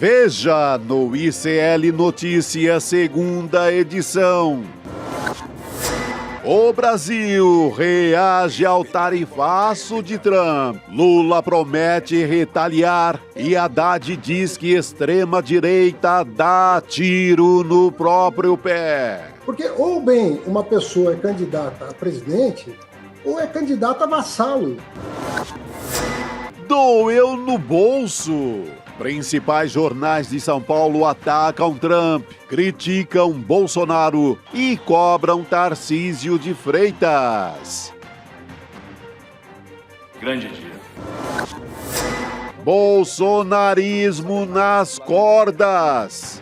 Veja no ICL Notícias, segunda edição. O Brasil reage ao tarifaço de Trump. Lula promete retaliar e Haddad diz que extrema-direita dá tiro no próprio pé. Porque ou bem uma pessoa é candidata a presidente ou é candidata a vassalo. Doeu no bolso. Principais jornais de São Paulo atacam Trump, criticam Bolsonaro e cobram Tarcísio de Freitas. Grande dia. Bolsonarismo nas cordas.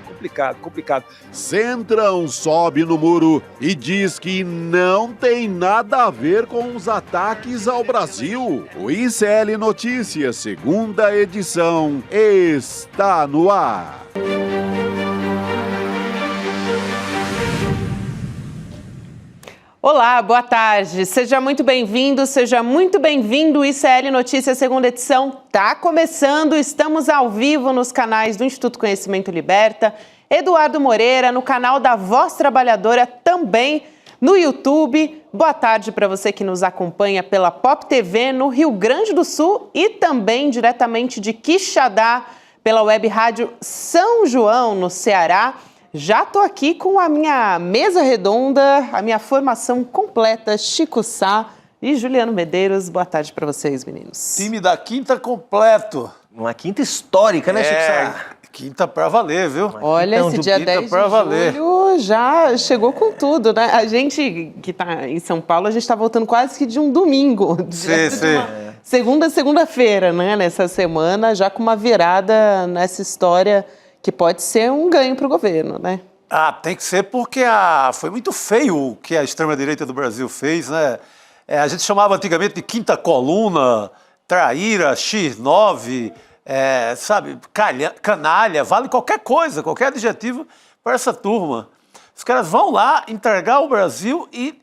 Complicado. Centrão sobe no muro e diz que não tem nada a ver com os ataques ao Brasil. O ICL Notícias, segunda edição, está no ar. Olá, boa tarde. Seja muito bem-vindo, seja muito bem-vindo. O ICL Notícias, segunda edição, está começando. Estamos ao vivo nos canais do Instituto Conhecimento Liberta, Eduardo Moreira, no canal da Voz Trabalhadora, também no YouTube. Boa tarde para você que nos acompanha pela Pop TV no Rio Grande do Sul e também diretamente de Quixadá pela Web Rádio São João, no Ceará. Já estou aqui com a minha mesa redonda, a minha formação completa, Chico Sá e Juliano Medeiros. Boa tarde para vocês, meninos. Time da quinta completo. Uma quinta histórica, né, Chico Sá? Quinta pra valer, viu? Olha, Então, esse dia 10 de julho já chegou com tudo, né? A gente que está em São Paulo, a gente está voltando quase que de um domingo. Segunda-feira, né? Nessa semana, já com uma virada nessa história que pode ser um ganho para o governo, né? Ah, tem que ser porque foi muito feio o que a extrema-direita do Brasil fez, né? A gente chamava antigamente de quinta coluna, traíra, X9... sabe, canalha, vale qualquer coisa, qualquer adjetivo para essa turma. Os caras vão lá entregar o Brasil e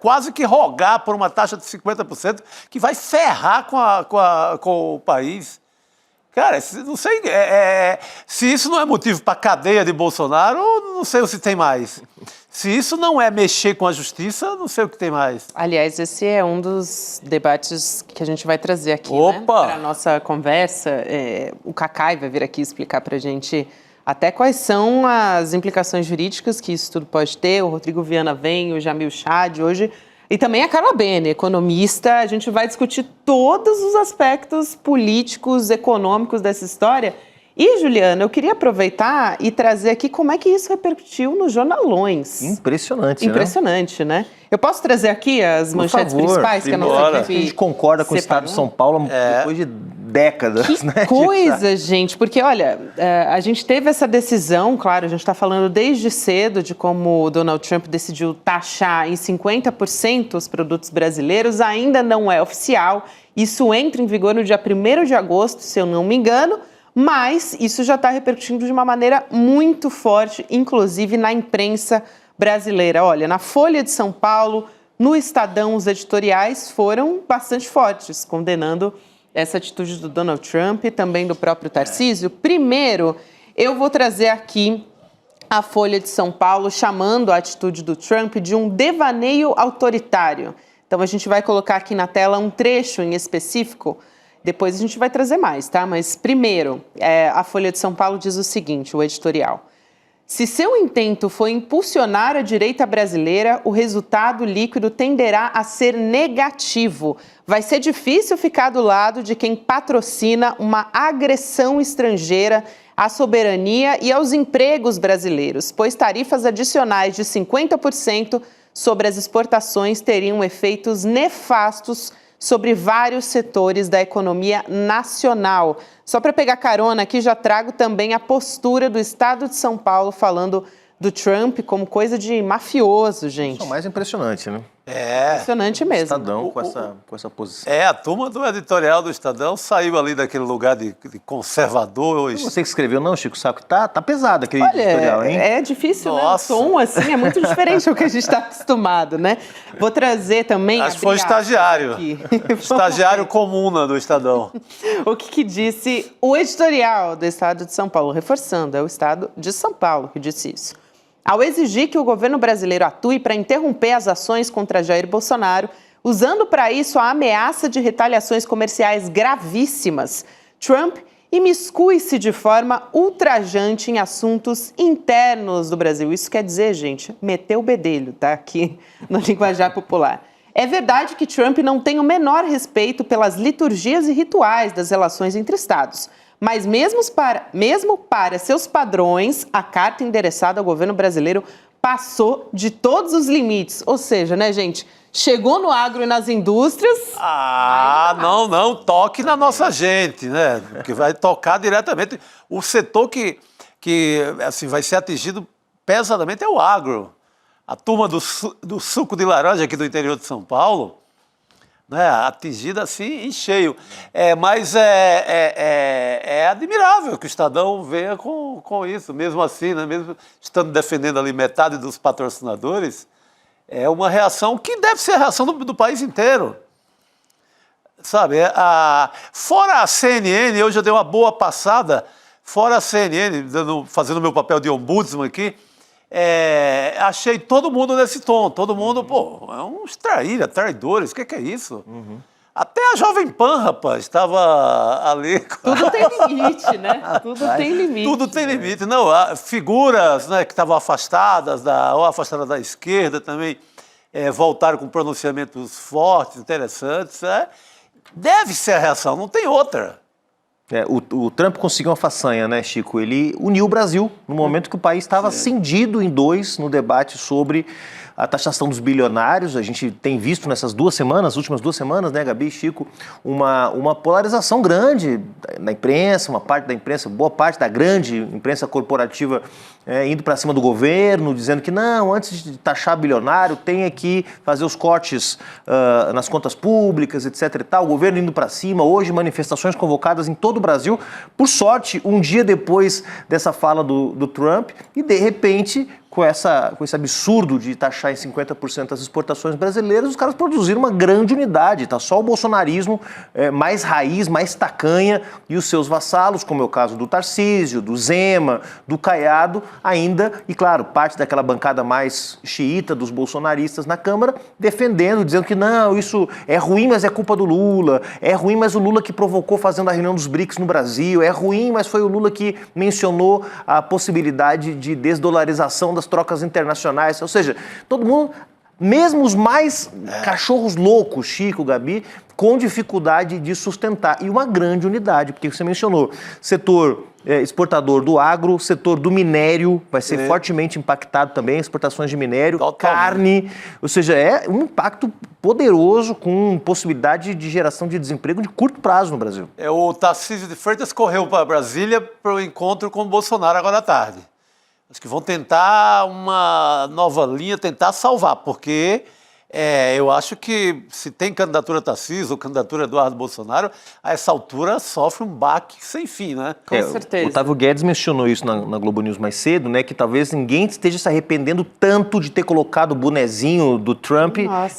quase que rogar por uma taxa de 50% que vai ferrar com o país. Cara, não sei, se isso não é motivo para cadeia de Bolsonaro, não sei o que tem mais. Se isso não é mexer com a justiça, não sei o que tem mais. Aliás, esse é um dos debates que a gente vai trazer aqui, né, Opa! para a nossa conversa. O Cacai vai vir aqui explicar para a gente até quais são as implicações jurídicas que isso tudo pode ter. O Rodrigo Viana vem, o Jamil Chad hoje. E também a Carla Bene, economista. A gente vai discutir todos os aspectos políticos, econômicos dessa história. E, Juliana, eu queria aproveitar e trazer aqui como é que isso repercutiu nos jornalões. Impressionante, né? Eu posso trazer aqui as manchetes principais que a nossa equipe A gente concorda com o Estado de São Paulo depois de décadas, que né? Coisa, gente, porque, olha, a gente teve essa decisão, claro, a gente está falando desde cedo de como o Donald Trump decidiu taxar em 50% os produtos brasileiros, ainda não é oficial, isso entra em vigor no dia 1º de agosto, se eu não me engano, mas isso já está repercutindo de uma maneira muito forte, inclusive na imprensa brasileira. Olha, na Folha de São Paulo, no Estadão, os editoriais foram bastante fortes, condenando essa atitude do Donald Trump e também do próprio Tarcísio. Primeiro, eu vou trazer aqui a Folha de São Paulo chamando a atitude do Trump de um devaneio autoritário. Então, a gente vai colocar aqui na tela um trecho em específico. Depois a gente vai trazer mais, tá? Mas primeiro, a Folha de São Paulo diz o seguinte, o editorial. Se seu intento foi impulsionar a direita brasileira, o resultado líquido tenderá a ser negativo. Vai ser difícil ficar do lado de quem patrocina uma agressão estrangeira à soberania e aos empregos brasileiros, pois tarifas adicionais de 50% sobre as exportações teriam efeitos nefastos sobre vários setores da economia nacional. Só para pegar carona aqui, já trago também a postura do Estado de São Paulo falando do Trump como coisa de mafioso, gente. Isso é o mais impressionante, né? Impressionante mesmo. Estadão com essa posição. A turma do editorial do Estadão saiu ali daquele lugar de conservador. Você que escreveu, não, Chico Saco? Tá pesado aquele editorial, hein? É difícil, Nossa. né? O tom, assim, é muito diferente do que a gente está acostumado, né? Vou trazer também... Acho que foi o estagiário. Estagiário comuna do Estadão. O que disse o editorial do Estado de São Paulo? Reforçando, é o Estado de São Paulo que disse isso. Ao exigir que o governo brasileiro atue para interromper as ações contra Jair Bolsonaro, usando para isso a ameaça de retaliações comerciais gravíssimas, Trump imiscui-se de forma ultrajante em assuntos internos do Brasil. Isso quer dizer, gente, meteu o bedelho, tá? Aqui no linguajar popular. É verdade que Trump não tem o menor respeito pelas liturgias e rituais das relações entre Estados. Mas mesmo para seus padrões, a carta endereçada ao governo brasileiro passou de todos os limites. Ou seja, né, gente, chegou no agro e nas indústrias... Não, toque na nossa gente, né? Que vai tocar diretamente. O setor que assim, vai ser atingido pesadamente é o agro. A turma do suco de laranja aqui do interior de São Paulo, né, atingida assim em cheio. Mas é admirável que o Estadão venha com isso, mesmo assim, né, mesmo estando defendendo ali metade dos patrocinadores, é uma reação que deve ser a reação do país inteiro. Sabe, fora a CNN, eu já dei uma boa passada, fora a CNN, fazendo o meu papel de ombudsman aqui, achei todo mundo nesse tom, todo mundo, é uns traidores, o que é isso? Uhum. Até a Jovem Pan, rapaz, estava ali. Tudo tem limite, né? Tudo tem limite. Tudo tem limite. Não, figuras, né, que estavam afastadas, ou afastadas da esquerda também, voltaram com pronunciamentos fortes, interessantes. Deve ser a reação, não tem outra. O Trump conseguiu uma façanha, né, Chico? Ele uniu o Brasil no momento que o país estava cindido em dois no debate sobre a taxação dos bilionários. A gente tem visto nessas últimas 2 semanas, né, Gabi e Chico, uma polarização grande na imprensa, uma parte da imprensa, boa parte da grande imprensa corporativa indo para cima do governo, dizendo que não, antes de taxar bilionário, tem que fazer os cortes nas contas públicas, etc. e tal. O governo indo para cima, hoje manifestações convocadas em todo o Brasil. Por sorte, um dia depois dessa fala do Trump, e de repente, com esse absurdo de taxar em 50% as exportações brasileiras, os caras produziram uma grande unidade. Tá só o bolsonarismo mais raiz, mais tacanha, e os seus vassalos, como é o caso do Tarcísio, do Zema, do Caiado, ainda, e claro, parte daquela bancada mais xiita dos bolsonaristas na Câmara, defendendo, dizendo que não, isso é ruim, mas é culpa do Lula, é ruim, mas o Lula que provocou fazendo a reunião dos BRICS no Brasil, é ruim, mas foi o Lula que mencionou a possibilidade de desdolarização das trocas internacionais, ou seja, todo mundo, mesmo os mais cachorros loucos, Chico, Gabi, com dificuldade de sustentar, e uma grande unidade, porque você mencionou, setor exportador do agro, setor do minério, vai ser fortemente impactado também, exportações de minério, carne, ou seja, é um impacto poderoso com possibilidade de geração de desemprego de curto prazo no Brasil. O Tarcísio de Freitas correu para Brasília para o encontro com o Bolsonaro agora à tarde. Acho que vão tentar uma nova linha, tentar salvar, porque eu acho que se tem candidatura Tarcísio ou candidatura Eduardo Bolsonaro, a essa altura sofre um baque sem fim, né? Com certeza. O Otávio Guedes mencionou isso na Globo News mais cedo, né? Que talvez ninguém esteja se arrependendo tanto de ter colocado o bonezinho do Trump,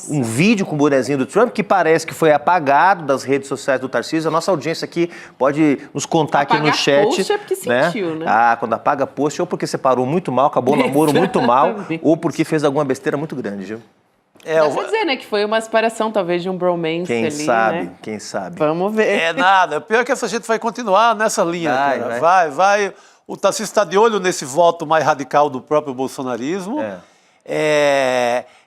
um vídeo com o bonezinho do Trump, que parece que foi apagado das redes sociais do Tarcísio. A nossa audiência aqui pode nos contar aqui no chat. Post é porque sentiu, né? Quando apaga post, ou porque separou muito mal, acabou o namoro muito mal, ou porque fez alguma besteira muito grande, viu? Dá pra dizer, né, que foi uma separação, talvez, de um bromance ali, né? Quem sabe. Vamos ver. Nada. Pior que essa gente vai continuar nessa linha. Vai. O Tarcísio está de olho nesse voto mais radical do próprio bolsonarismo.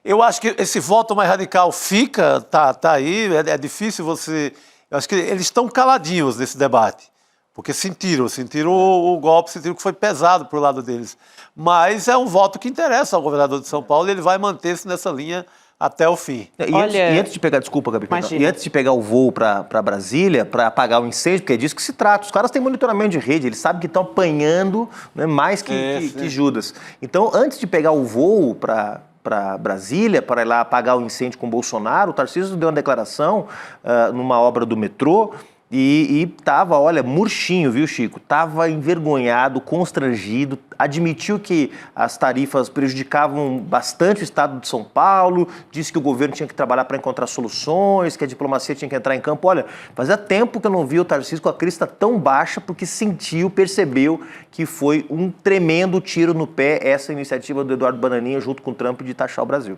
Eu acho que esse voto mais radical fica, tá aí, é difícil você... Eu acho que eles estão caladinhos nesse debate, porque sentiram o golpe, sentiram que foi pesado pro lado deles. Mas é um voto que interessa ao governador de São Paulo e ele vai manter-se nessa linha até o fim. E antes de pegar, desculpa, Gabi, e antes de pegar o voo para Brasília, para apagar o incêndio, porque é disso que se trata, os caras têm monitoramento de rede, eles sabem que estão apanhando, né, mais que Judas. Então, antes de pegar o voo para para Brasília para ir lá apagar o incêndio com o Bolsonaro. O Tarcísio deu uma declaração numa obra do metrô e tava, olha, murchinho, viu, Chico? Tava envergonhado, constrangido, admitiu que as tarifas prejudicavam bastante o estado de São Paulo, disse que o governo tinha que trabalhar para encontrar soluções, que a diplomacia tinha que entrar em campo. Olha, fazia tempo que eu não vi o Tarcísio com a crista tão baixa, porque percebeu que foi um tremendo tiro no pé essa iniciativa do Eduardo Bananinha junto com o Trump de taxar o Brasil.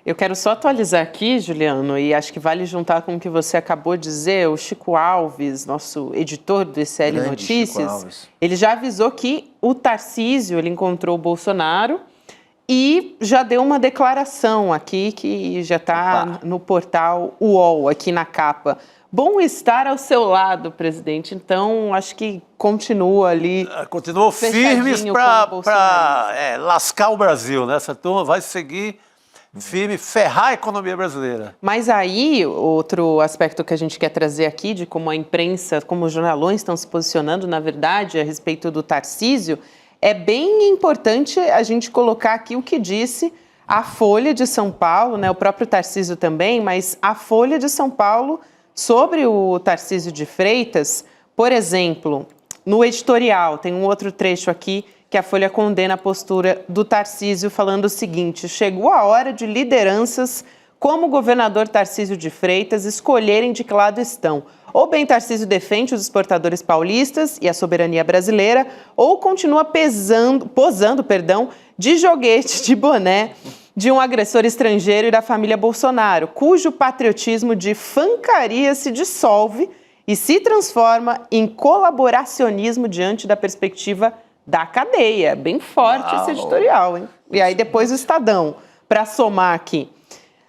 Eu quero só atualizar aqui, Juliano, e acho que vale juntar com o que você acabou de dizer. O Chico Alves, nosso editor do ICL Notícias, ele já avisou que o Tarcísio ele encontrou o Bolsonaro e já deu uma declaração aqui que já está no portal UOL, aqui na capa. Bom estar ao seu lado, presidente. Então, acho que continua ali. Continuou firmes para lascar o Brasil, né? Essa turma vai seguir firme, ferrar a economia brasileira. Mas aí, outro aspecto que a gente quer trazer aqui, de como a imprensa, como os jornalões estão se posicionando, na verdade, a respeito do Tarcísio, é bem importante a gente colocar aqui o que disse a Folha de São Paulo, né? O próprio Tarcísio também, mas a Folha de São Paulo sobre o Tarcísio de Freitas. Por exemplo, no editorial, tem um outro trecho aqui que a Folha condena a postura do Tarcísio, falando o seguinte: chegou a hora de lideranças como o governador Tarcísio de Freitas escolherem de que lado estão. Ou bem Tarcísio defende os exportadores paulistas e a soberania brasileira, ou continua posando de joguete de boné de um agressor estrangeiro e da família Bolsonaro, cujo patriotismo de fancaria se dissolve e se transforma em colaboracionismo diante da perspectiva da cadeia. Bem forte esse editorial, hein? E aí depois o Estadão, para somar aqui.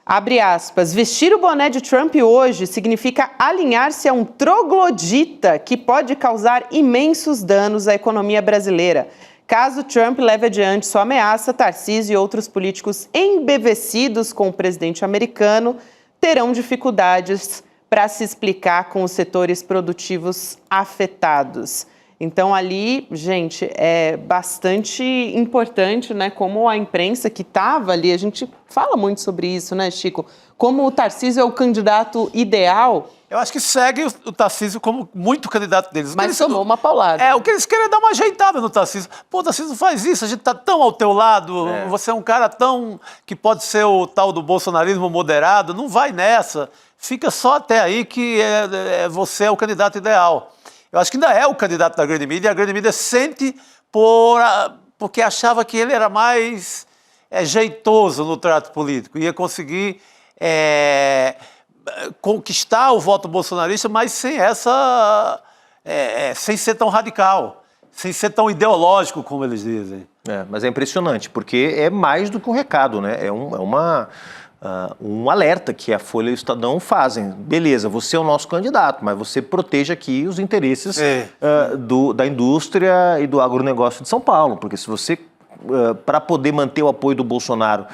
Abre aspas, vestir o boné de Trump hoje significa alinhar-se a um troglodita que pode causar imensos danos à economia brasileira. Caso Trump leve adiante sua ameaça, Tarcísio e outros políticos embevecidos com o presidente americano terão dificuldades para se explicar com os setores produtivos afetados. Então, ali, gente, é bastante importante, né, como a imprensa que estava ali, a gente fala muito sobre isso, né, Chico? Como o Tarcísio é o candidato ideal. Eu acho que segue o Tarcísio como muito candidato deles. Mas tomou uma paulada. O que eles querem é dar uma ajeitada no Tarcísio. Pô, Tarcísio, não faz isso, a gente tá tão ao teu lado, você é um cara tão que pode ser o tal do bolsonarismo moderado, não vai nessa. Fica só até aí que você é o candidato ideal. Eu acho que ainda é o candidato da grande mídia, e a grande mídia sente porque achava que ele era mais jeitoso no trato político, ia conseguir conquistar o voto bolsonarista, mas sem ser tão radical, sem ser tão ideológico, como eles dizem. Mas é impressionante, porque é mais do que um recado, né? É um alerta que a Folha e o Estadão fazem. Beleza, você é o nosso candidato, mas você proteja aqui os interesses da indústria e do agronegócio de São Paulo, porque se você, para poder manter o apoio do Bolsonaro,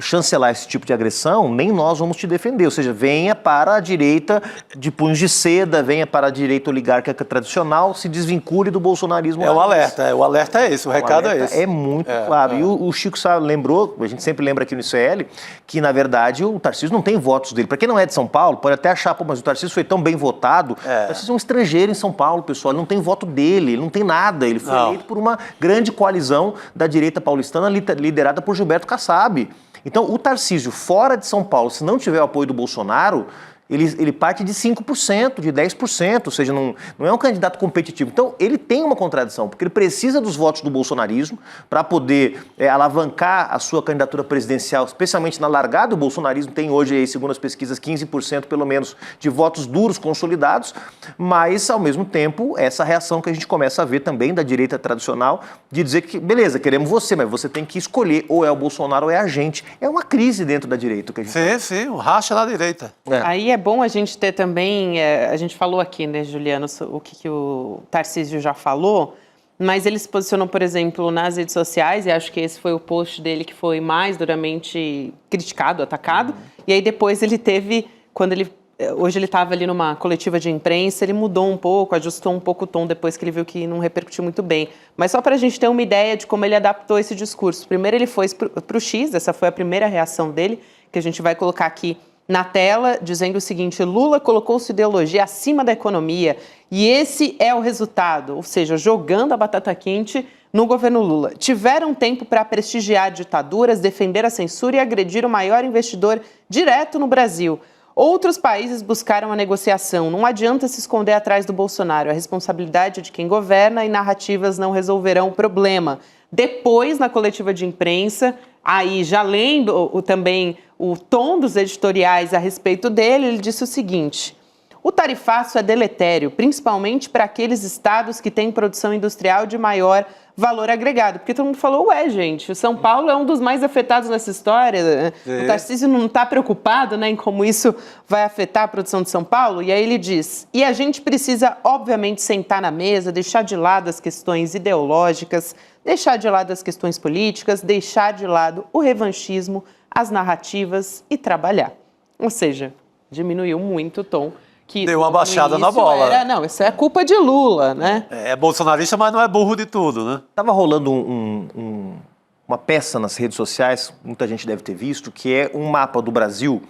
chancelar esse tipo de agressão, nem nós vamos te defender. Ou seja, venha para a direita de punhos de seda, venha para a direita oligárquica tradicional, se desvincule do bolsonarismo. O alerta é esse, o recado é esse. É muito claro. E o Chico lembrou, a gente sempre lembra aqui no ICL, que na verdade o Tarcísio não tem votos dele. Para quem não é de São Paulo, pode até achar, mas o Tarcísio foi tão bem votado. O Tarcísio é um estrangeiro em São Paulo, pessoal, ele não tem voto dele, ele não tem nada. Ele foi eleito por uma grande coalizão da direita paulistana liderada por Gilberto Kassab. Então, o Tarcísio, fora de São Paulo, se não tiver o apoio do Bolsonaro, ele parte de 5%, de 10%, ou seja, não é um candidato competitivo. Então, ele tem uma contradição, porque ele precisa dos votos do bolsonarismo para poder alavancar a sua candidatura presidencial, especialmente na largada. O bolsonarismo tem hoje, segundo as pesquisas, 15% pelo menos de votos duros consolidados, mas, ao mesmo tempo, essa reação que a gente começa a ver também da direita tradicional, de dizer que, beleza, queremos você, mas você tem que escolher ou é o Bolsonaro ou é a gente. É uma crise dentro da direita. Que a gente sim, o racha na direita. Aí é bom a gente ter também, a gente falou aqui, né, Juliano, o que o Tarcísio já falou, mas ele se posicionou, por exemplo, nas redes sociais, e acho que esse foi o post dele que foi mais duramente criticado, atacado, e aí depois ele teve, quando ele Hoje ele estava ali numa coletiva de imprensa, ele mudou um pouco, ajustou um pouco o tom depois que ele viu que não repercutiu muito bem. Mas só para a gente ter uma ideia de como ele adaptou esse discurso. Primeiro ele foi para o X, essa foi a primeira reação dele, que a gente vai colocar aqui na tela, dizendo o seguinte: Lula colocou sua ideologia acima da economia e esse é o resultado, ou seja, jogando a batata quente no governo Lula. Tiveram tempo para prestigiar ditaduras, defender a censura e agredir o maior investidor direto no Brasil. Outros países buscaram a negociação. Não adianta se esconder atrás do Bolsonaro. A responsabilidade é de quem governa e narrativas não resolverão o problema. Depois, na coletiva de imprensa, aí já lendo também o tom dos editoriais a respeito dele, ele disse o seguinte: o tarifaço é deletério, principalmente para aqueles estados que têm produção industrial de maior valor agregado. Porque todo mundo falou, ué, gente, o São Paulo é um dos mais afetados nessa história. O Tarcísio não está preocupado, né, em como isso vai afetar a produção de São Paulo? E aí ele diz, e a gente precisa, obviamente, sentar na mesa, deixar de lado as questões ideológicas, deixar de lado as questões políticas, deixar de lado o revanchismo, as narrativas e trabalhar. Ou seja, diminuiu muito o tom. Que deu uma baixada na bola. Não, isso é culpa de Lula, né? É bolsonarista, mas não é burro de tudo, né? Tava rolando uma peça nas redes sociais, muita gente deve ter visto, que é um mapa do Brasil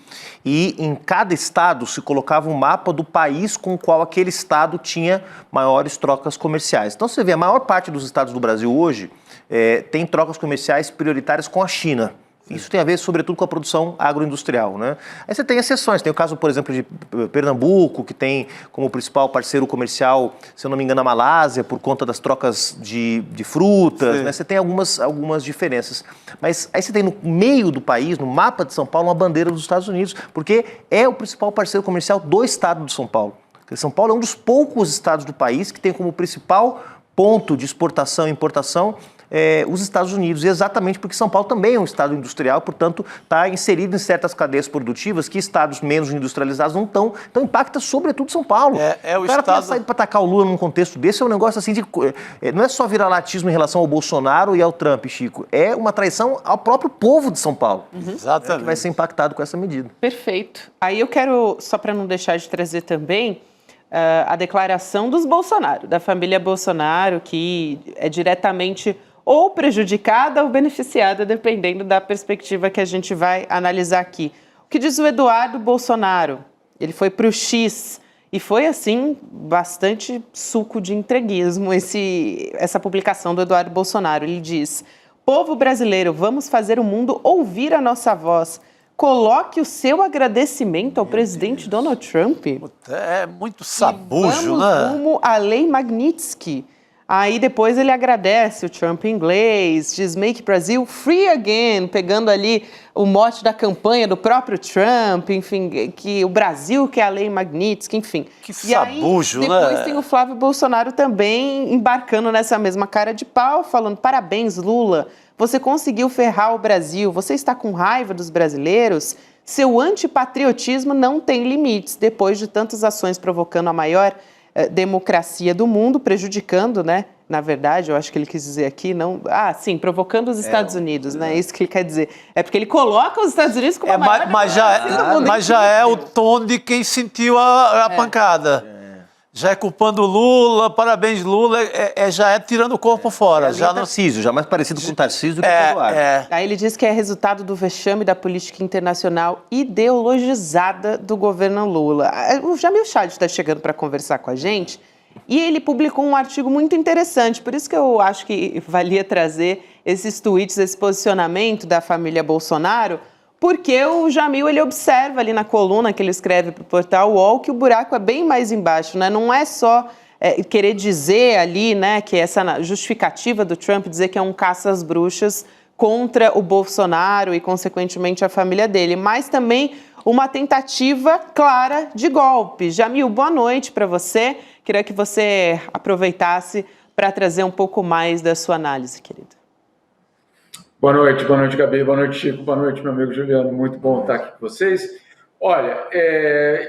e em cada estado se colocava um mapa do país com o qual aquele estado tinha maiores trocas comerciais. Então você vê, a maior parte dos estados do Brasil hoje tem trocas comerciais prioritárias com a China. Isso tem a ver, sobretudo, com a produção agroindustrial, né? Aí você tem exceções. Tem o caso, por exemplo, de Pernambuco, que tem como principal parceiro comercial, se eu não me engano, a Malásia, por conta das trocas de frutas, né? Você tem algumas diferenças. Mas aí você tem no meio do país, no mapa de São Paulo, uma bandeira dos Estados Unidos, porque é o principal parceiro comercial do estado de São Paulo. Porque São Paulo é um dos poucos estados do país que tem como principal ponto de exportação e importação os Estados Unidos, e exatamente porque São Paulo também é um estado industrial, portanto, está inserido em certas cadeias produtivas que estados menos industrializados não estão, então impacta sobretudo São Paulo. O cara ter saído para atacar o Lula num contexto desse é um negócio assim de... não é só viralatismo em relação ao Bolsonaro e ao Trump, Chico, é uma traição ao próprio povo de São Paulo. Exatamente. Que vai ser impactado com essa medida. Perfeito. Aí eu quero, só para não deixar de trazer também, a declaração dos Bolsonaro, da família Bolsonaro, que é diretamente ou prejudicada ou beneficiada, dependendo da perspectiva que a gente vai analisar aqui. O que diz o Eduardo Bolsonaro? Ele foi para o X e foi, assim, bastante suco de entreguismo essa publicação do Eduardo Bolsonaro. Ele diz, povo brasileiro, vamos fazer o mundo ouvir a nossa voz. Coloque o seu agradecimento ao presidente Donald Trump. É muito sabujo, vamos né? rumo à Lei Magnitsky. Aí depois ele agradece o Trump em inglês, diz Make Brazil Free Again, pegando ali o mote da campanha do próprio Trump, enfim, que o Brasil quer a Lei Magnitsky, enfim. Que sabujo, né? Depois tem o Flávio Bolsonaro também embarcando nessa mesma cara de pau, falando parabéns, Lula, você conseguiu ferrar o Brasil, você está com raiva dos brasileiros, seu antipatriotismo não tem limites, depois de tantas ações provocando a maior democracia do mundo, prejudicando, né? Na verdade, eu acho que ele quis dizer aqui, não... sim, provocando os Estados Unidos, né? É isso que ele quer dizer. É porque ele coloca os Estados Unidos como a maior democracia do mundo. Mas já é o tom de quem sentiu a pancada. Já é culpando o Lula, parabéns Lula, já é tirando o corpo fora. Já Tarcísio, já mais parecido com o Tarcísio do que com o Eduardo. Aí ele diz que é resultado do vexame da política internacional ideologizada do governo Lula. O Jamil Chad está chegando para conversar com a gente e ele publicou um artigo muito interessante, por isso que eu acho que valia trazer esses tweets, esse posicionamento da família Bolsonaro, porque o Jamil, ele observa ali na coluna que ele escreve para o portal UOL que o buraco é bem mais embaixo, né? Não é só querer dizer ali, né, que essa justificativa do Trump dizer que é um caça às bruxas contra o Bolsonaro e, consequentemente, a família dele, mas também uma tentativa clara de golpe. Jamil, boa noite para você. Queria que você aproveitasse para trazer um pouco mais da sua análise, querido. Boa noite, Gabi, boa noite, Chico, boa noite, meu amigo Juliano, muito bom estar aqui com vocês. Olha,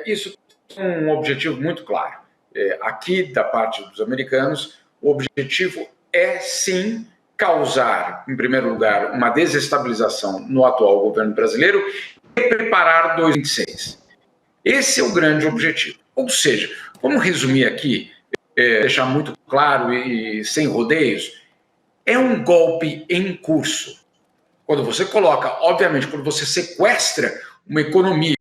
isso tem um objetivo muito claro. Aqui, da parte dos americanos, o objetivo é, sim, causar, em primeiro lugar, uma desestabilização no atual governo brasileiro e preparar 2026. Esse é o grande objetivo. Ou seja, vamos resumir aqui, deixar muito claro e sem rodeios, é um golpe em curso. Quando você coloca, obviamente, quando você sequestra uma economia,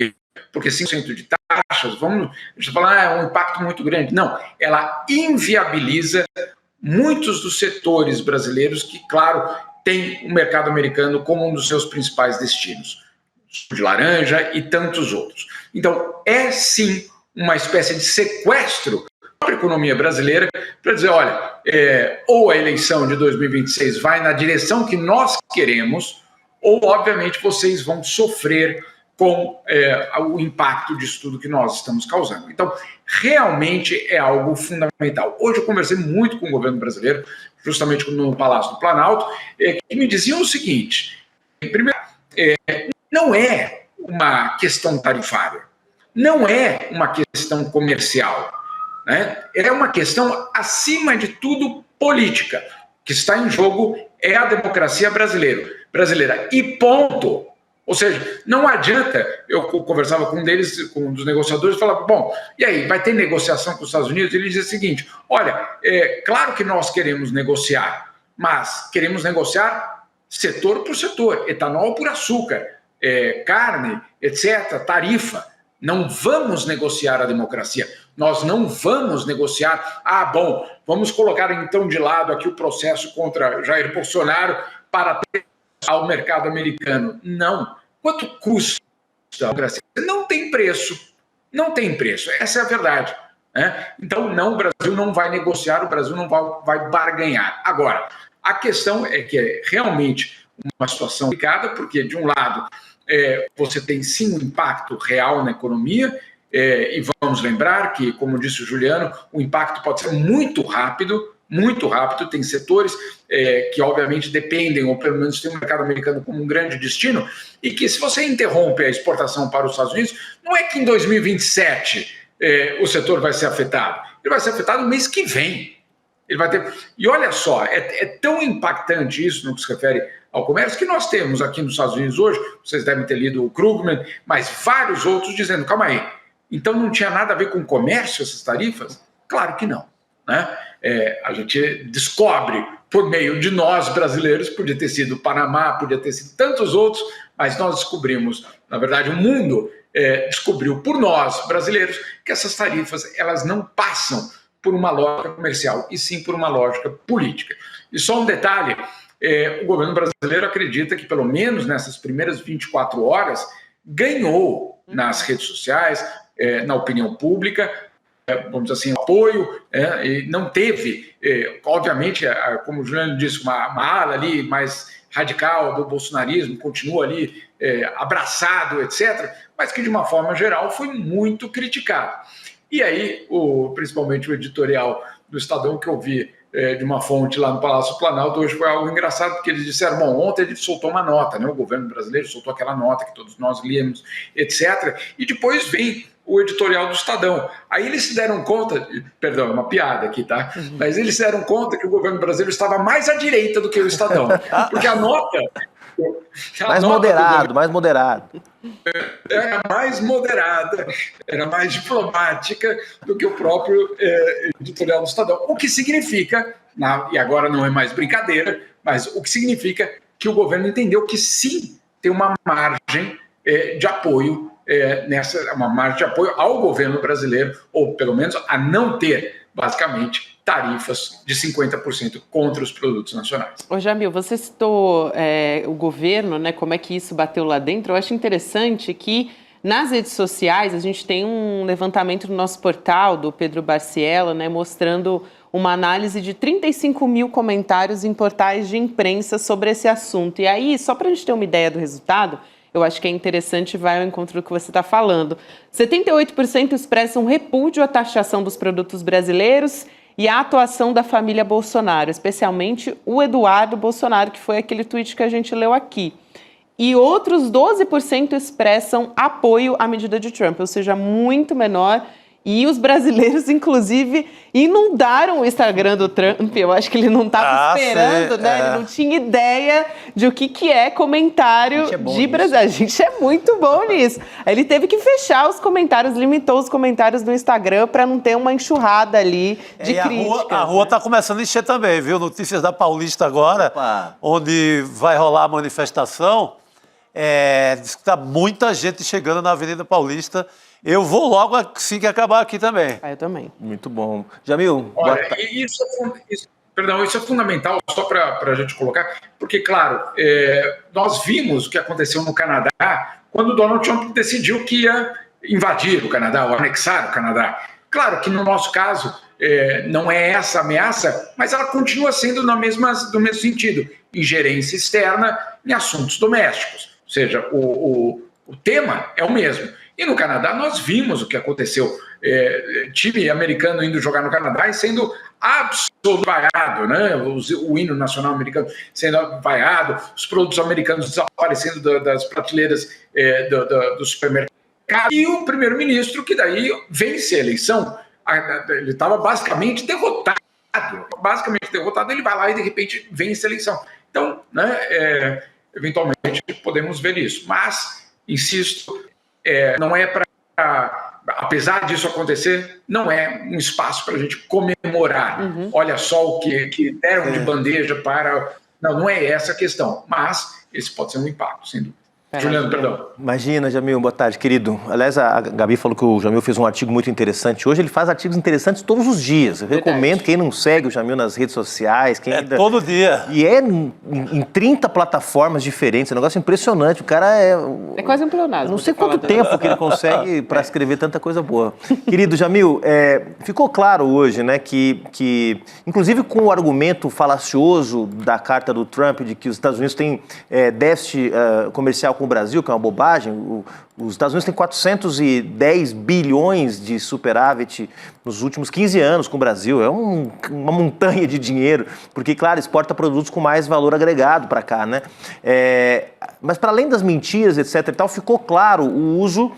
porque 5% de taxas, vamos falar, é um impacto muito grande. Não, ela inviabiliza muitos dos setores brasileiros que, claro, têm o mercado americano como um dos seus principais destinos. De laranja e tantos outros. Então, é sim uma espécie de sequestro para a economia brasileira para dizer, olha, ou a eleição de 2026 vai na direção que nós queremos, ou, obviamente, vocês vão sofrer com o impacto disso tudo que nós estamos causando. Então, realmente é algo fundamental. Hoje eu conversei muito com o governo brasileiro, justamente no Palácio do Planalto, que me diziam o seguinte, primeiro, não é uma questão tarifária, não é uma questão comercial, né? É uma questão, acima de tudo, política. O que está em jogo é a democracia brasileira. E ponto. Ou seja, não adianta, eu conversava com um deles, com um dos negociadores, e falava, bom, e aí, vai ter negociação com os Estados Unidos? Ele dizia o seguinte, olha, claro que nós queremos negociar, mas queremos negociar setor por setor, etanol por açúcar, carne, etc., tarifa. Não vamos negociar a democracia. Nós não vamos negociar, bom, vamos colocar então de lado aqui o processo contra Jair Bolsonaro para ter o mercado americano. Não. Quanto custa a democracia? Não tem preço. Não tem preço. Essa é a verdade. Né? Então, não, o Brasil não vai negociar, o Brasil não vai barganhar. Agora, a questão é que é realmente uma situação complicada, porque, de um lado, você tem sim um impacto real na economia, e vamos lembrar que, como disse o Juliano, o impacto pode ser muito rápido, tem setores que obviamente dependem, ou pelo menos tem o mercado americano como um grande destino, e que se você interrompe a exportação para os Estados Unidos, não é que em 2027 o setor vai ser afetado, ele vai ser afetado no mês que vem. Ele vai ter... E olha só, é tão impactante isso no que se refere ao comércio, que nós temos aqui nos Estados Unidos hoje, vocês devem ter lido o Krugman, mas vários outros dizendo, calma aí, então não tinha nada a ver com comércio essas tarifas? Claro que não. Né? A gente descobre por meio de nós brasileiros, podia ter sido o Panamá, podia ter sido tantos outros, mas nós descobrimos, na verdade o mundo descobriu por nós brasileiros que essas tarifas elas não passam por uma lógica comercial, e sim por uma lógica política. E só um detalhe, o governo brasileiro acredita que pelo menos nessas primeiras 24 horas ganhou nas redes sociais, na opinião pública, vamos dizer assim, apoio, e não teve, obviamente, como o Juliano disse, uma ala ali mais radical do bolsonarismo, continua ali abraçado, etc., mas que de uma forma geral foi muito criticado. E aí, principalmente o editorial do Estadão que eu vi de uma fonte lá no Palácio do Planalto, hoje foi algo engraçado, porque eles disseram, bom, ontem ele soltou uma nota, né? O governo brasileiro soltou aquela nota que todos nós líamos, etc., e depois vem o editorial do Estadão. Aí eles se deram conta, perdão, é uma piada aqui, tá? Mas eles se deram conta que o governo brasileiro estava mais à direita do que o Estadão, porque a nota... Mais moderado. Era mais moderada, era mais diplomática do que o próprio editorial do Estadão. O que significa, e agora não é mais brincadeira, mas o que significa que o governo entendeu que sim, tem uma margem de apoio, uma margem de apoio ao governo brasileiro, ou pelo menos a não ter, basicamente, tarifas de 50% contra os produtos nacionais. Ô Jamil, você citou o governo, né, como é que isso bateu lá dentro. Eu acho interessante que nas redes sociais a gente tem um levantamento no nosso portal do Pedro Barcielo, né, mostrando uma análise de 35 mil comentários em portais de imprensa sobre esse assunto. E aí, só para a gente ter uma ideia do resultado, eu acho que é interessante, vai ao encontro do que você está falando. 78% expressam repúdio à taxação dos produtos brasileiros e a atuação da família Bolsonaro, especialmente o Eduardo Bolsonaro, que foi aquele tweet que a gente leu aqui. E outros 12% expressam apoio à medida de Trump, ou seja, muito menor. E os brasileiros, inclusive, inundaram o Instagram do Trump. Eu acho que ele não estava esperando, né? Ele não tinha ideia de o que é comentário de Brasil. A gente é muito bom nisso. Aí ele teve que fechar os comentários, limitou os comentários do Instagram para não ter uma enchurrada ali de críticas. A rua está começando a encher também, viu? Notícias da Paulista agora, onde vai rolar a manifestação. Diz que está muita gente chegando na Avenida Paulista. Eu vou logo assim que acabar aqui também. Eu também. Muito bom. Jamil, olha, isso é fundamental, só para a gente colocar, porque, claro, nós vimos o que aconteceu no Canadá quando o Donald Trump decidiu que ia invadir o Canadá, ou anexar o Canadá. Claro que no nosso caso não é essa ameaça, mas ela continua sendo do mesmo sentido, ingerência externa em assuntos domésticos. Ou seja, o tema é o mesmo. E no Canadá nós vimos o que aconteceu. Time americano indo jogar no Canadá e sendo absolutamente vaiado, né? O hino nacional americano sendo vaiado, os produtos americanos desaparecendo das prateleiras do supermercado. E o primeiro-ministro, que daí vence a eleição, ele estava basicamente derrotado. Ele vai lá e de repente vence a eleição. Então, né, eventualmente podemos ver isso. Mas, insisto, não é para, apesar disso acontecer, não é um espaço para a gente comemorar. Olha só o que deram de bandeja para... Não é essa a questão, mas esse pode ser um impacto, sem dúvida. Juliano, perdão. Imagina, Jamil, boa tarde, querido. Aliás, a Gabi falou que o Jamil fez um artigo muito interessante. Hoje ele faz artigos interessantes todos os dias. Eu recomendo quem não segue o Jamil nas redes sociais. Todo dia. E em 30 plataformas diferentes. É um negócio impressionante. O cara é quase um pleonasmo. Eu não sei quanto tempo que ele consegue para escrever tanta coisa boa. Querido Jamil, ficou claro hoje, né, que inclusive com o argumento falacioso da carta do Trump de que os Estados Unidos têm déficit comercial com o Brasil, que é uma bobagem. Os Estados Unidos têm 410 bilhões de superávit nos últimos 15 anos com o Brasil. É uma montanha de dinheiro, porque, claro, exporta produtos com mais valor agregado para cá, né? Mas, para além das mentiras, etc. e tal, ficou claro o uso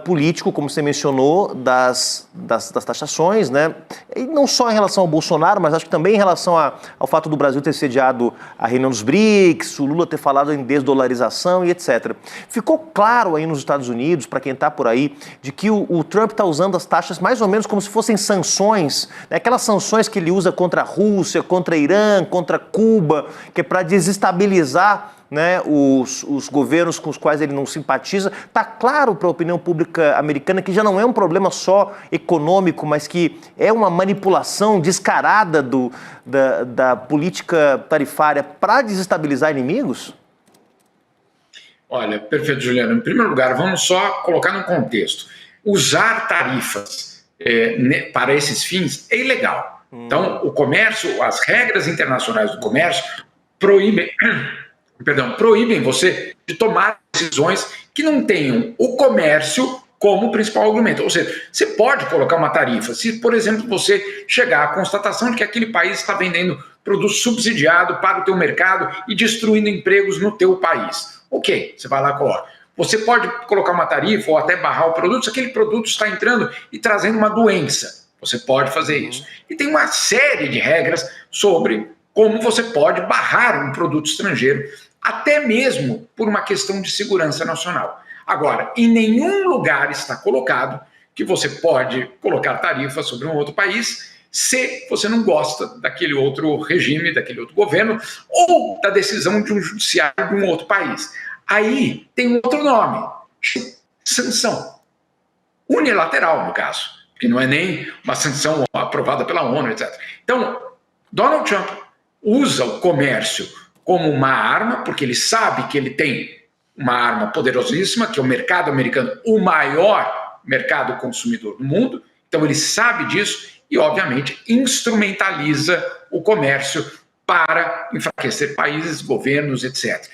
político, como você mencionou, das taxações, né? E não só em relação ao Bolsonaro, mas acho que também em relação ao fato do Brasil ter sediado a reunião dos BRICS, o Lula ter falado em desdolarização e etc. Ficou claro aí nos Estados Unidos, para quem está por aí, de que o Trump está usando as taxas mais ou menos como se fossem sanções, né? Aquelas sanções que ele usa contra a Rússia, contra Irã, contra Cuba, que é para desestabilizar, né, os governos com os quais ele não simpatiza. Está claro para a opinião pública americana que já não é um problema só econômico, mas que é uma manipulação descarada da política tarifária para desestabilizar inimigos? Olha, perfeito, Juliano. Em primeiro lugar, vamos só colocar no contexto. Usar tarifas para esses fins é ilegal. Então, o comércio, as regras internacionais do comércio proíbem você de tomar decisões que não tenham o comércio como principal argumento. Ou seja, você pode colocar uma tarifa se, por exemplo, você chegar à constatação de que aquele país está vendendo produto subsidiado para o teu mercado e destruindo empregos no teu país. Ok, você vai lá e coloca. Você pode colocar uma tarifa ou até barrar o produto se aquele produto está entrando e trazendo uma doença. Você pode fazer isso. E tem uma série de regras sobre como você pode barrar um produto estrangeiro, até mesmo por uma questão de segurança nacional. Agora, em nenhum lugar está colocado que você pode colocar tarifa sobre um outro país se você não gosta daquele outro regime, daquele outro governo, ou da decisão de um judiciário de um outro país. Aí tem um outro nome, sanção. Unilateral, no caso, que não é nem uma sanção aprovada pela ONU, etc. Então, Donald Trump usa o comércio como uma arma, porque ele sabe que ele tem uma arma poderosíssima, que é o mercado americano, o maior mercado consumidor do mundo. Então ele sabe disso e, obviamente, instrumentaliza o comércio para enfraquecer países, governos, etc.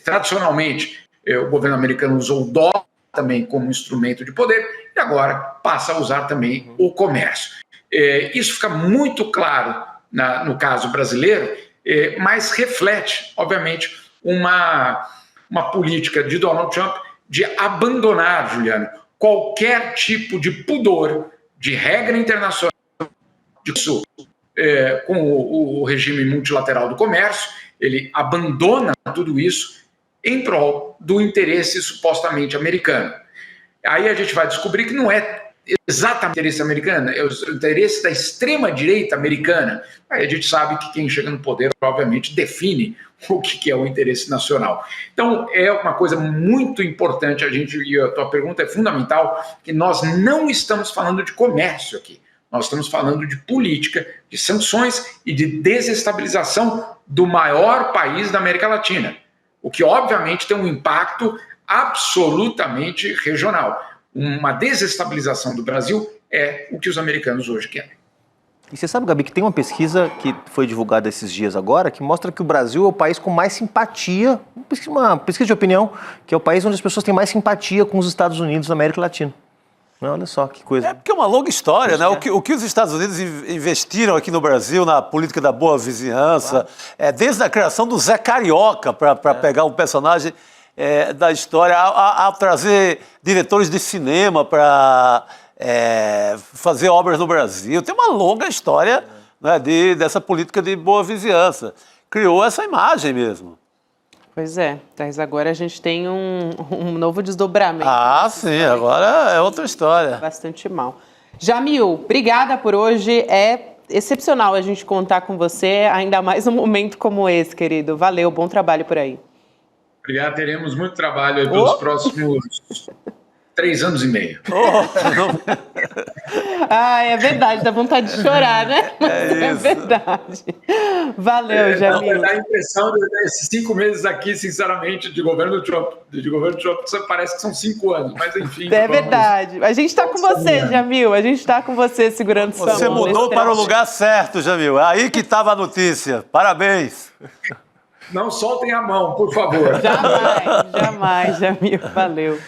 Tradicionalmente, o governo americano usou o dólar também como instrumento de poder e agora passa a usar também o comércio. Isso fica muito claro no caso brasileiro, mas reflete, obviamente, uma política de Donald Trump de abandonar, Juliano, qualquer tipo de pudor, de regra internacional, com o regime multilateral do comércio, ele abandona tudo isso em prol do interesse supostamente americano. Aí a gente vai descobrir que não é exatamente o interesse americano, é o interesse da extrema-direita americana. Aí a gente sabe que quem chega no poder, obviamente, define o que é o interesse nacional. Então, é uma coisa muito importante, e a tua pergunta é fundamental, que nós não estamos falando de comércio aqui. Nós estamos falando de política, de sanções e de desestabilização do maior país da América Latina, o que, obviamente, tem um impacto absolutamente regional. Uma desestabilização do Brasil é o que os americanos hoje querem. E você sabe, Gabi, que tem uma pesquisa que foi divulgada esses dias agora, que mostra que o Brasil é o país com mais simpatia, uma pesquisa de opinião, que é o país onde as pessoas têm mais simpatia com os Estados Unidos da América Latina. Olha só que coisa. É porque é uma longa história, né? O que os Estados Unidos investiram aqui no Brasil na política da boa vizinhança, desde a criação do Zé Carioca, para pegar um personagem da história, a trazer diretores de cinema para fazer obras no Brasil. Tem uma longa história, né, dessa política de boa vizinhança. Criou essa imagem mesmo. Pois é, mas agora a gente tem um novo desdobramento. Ah, sim, agora é outra história. Bastante mal. Jamil, obrigada por hoje. É excepcional a gente contar com você, ainda mais num momento como esse, querido. Valeu, bom trabalho por aí. Obrigado, teremos muito trabalho aí pelos próximos 3 anos e meio. É verdade, dá vontade de chorar, né? É verdade. Valeu, Jamil. Dá a impressão desses 5 meses aqui, sinceramente, de governo Trump, parece que são 5 anos, mas enfim. É verdade. A gente está com você, Jamil. A gente está com você segurando sua mão. Você mudou para o lugar certo, Jamil. Aí que estava a notícia. Parabéns. Não soltem a mão, por favor. Jamais, Jamil. Valeu.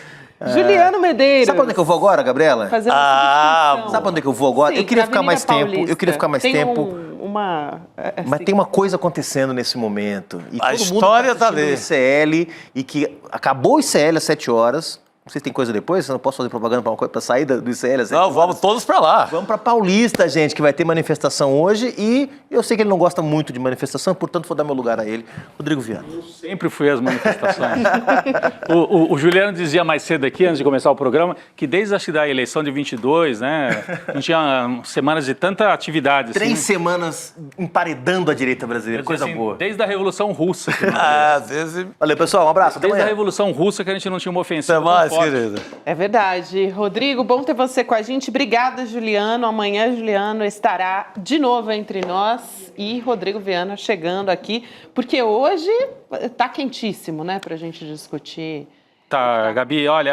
Juliano Medeiros. Sabe para onde é que eu vou agora, Gabriela? Sabe para onde é que eu vou agora? Sim, eu queria ficar mais tempo. Mas tem uma coisa acontecendo nesse momento. E a todo história mundo tá assistindo o ICL e que acabou o ICL às 7 horas. Vocês têm coisa depois? Eu não posso fazer propaganda para sair do ICL às 7 horas? Não, vamos todos para lá. Vamos para Paulista, gente, que vai ter manifestação hoje. E eu sei que ele não gosta muito de manifestação, portanto vou dar meu lugar a ele. Rodrigo Viana. Eu sempre fui às manifestações. o Juliano dizia mais cedo aqui, antes de começar o programa, que desde acho que da eleição de 22, né, não tinha semanas de tanta atividade. 3 semanas emparedando a direita brasileira, coisa assim, boa. Desde a Revolução Russa. Valeu, pessoal, um abraço. Desde a Revolução Russa que a gente não tinha uma ofensiva. Até mais, querida. É verdade. Rodrigo, bom ter você com a gente. Obrigada, Juliano. Amanhã, Juliano estará de novo entre nós e Rodrigo Viana chegando aqui, porque hoje tá quentíssimo, né, pra gente discutir. Tá, Gabi, olha,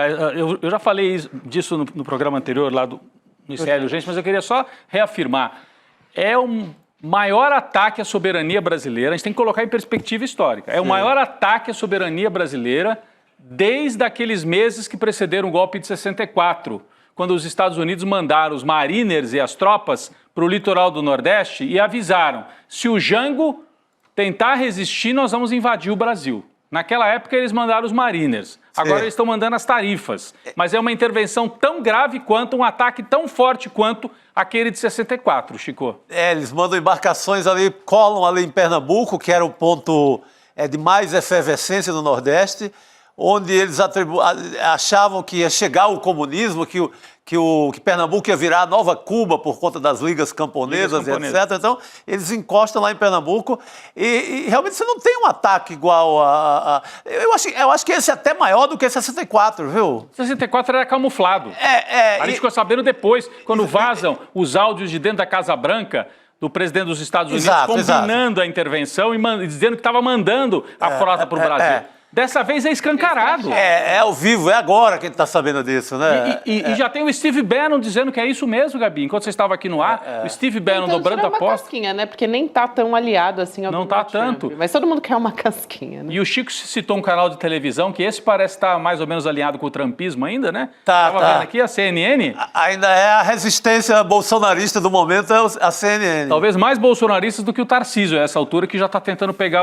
eu já falei disso no programa anterior lá no ICL Urgente, mas eu queria só reafirmar. É um maior ataque à soberania brasileira, a gente tem que colocar em perspectiva histórica. É o maior ataque à soberania brasileira desde aqueles meses que precederam o golpe de 64, quando os Estados Unidos mandaram os Mariners e as tropas para o litoral do Nordeste e avisaram, se o Jango tentar resistir, nós vamos invadir o Brasil. Naquela época eles mandaram os Mariners, agora eles estão mandando as tarifas, mas é uma intervenção tão grave quanto, um ataque tão forte quanto aquele de 64, Chico. Eles mandam embarcações ali, colam ali em Pernambuco, que era o ponto de mais efervescência no Nordeste, onde eles achavam que ia chegar o comunismo, que Pernambuco ia virar a nova Cuba por conta das ligas camponesas, etc. Então, eles encostam lá em Pernambuco e realmente você não tem um ataque igual a... Eu acho que esse é até maior do que 64, viu? 64 era camuflado. A gente ficou sabendo depois, quando vazam os áudios de dentro da Casa Branca, do presidente dos Estados Unidos, combinando a intervenção e dizendo que estava mandando a frota para o Brasil. Dessa vez é escancarado. É ao vivo, é agora que a gente está sabendo disso, né? E já tem o Steve Bannon dizendo que é isso mesmo, Gabi. Enquanto você estava aqui no ar, o Steve Bannon então, dobrando a aposta. Uma casquinha, né? Porque nem tá tão aliado assim ao Não tá tanto. Trump. Mas todo mundo quer uma casquinha, né? E o Chico citou um canal de televisão que esse parece estar mais ou menos alinhado com o trumpismo ainda, né? Tava vendo aqui a CNN. Ainda é a resistência bolsonarista do momento, é a CNN. Talvez mais bolsonaristas do que o Tarcísio a essa altura, que já está tentando pegar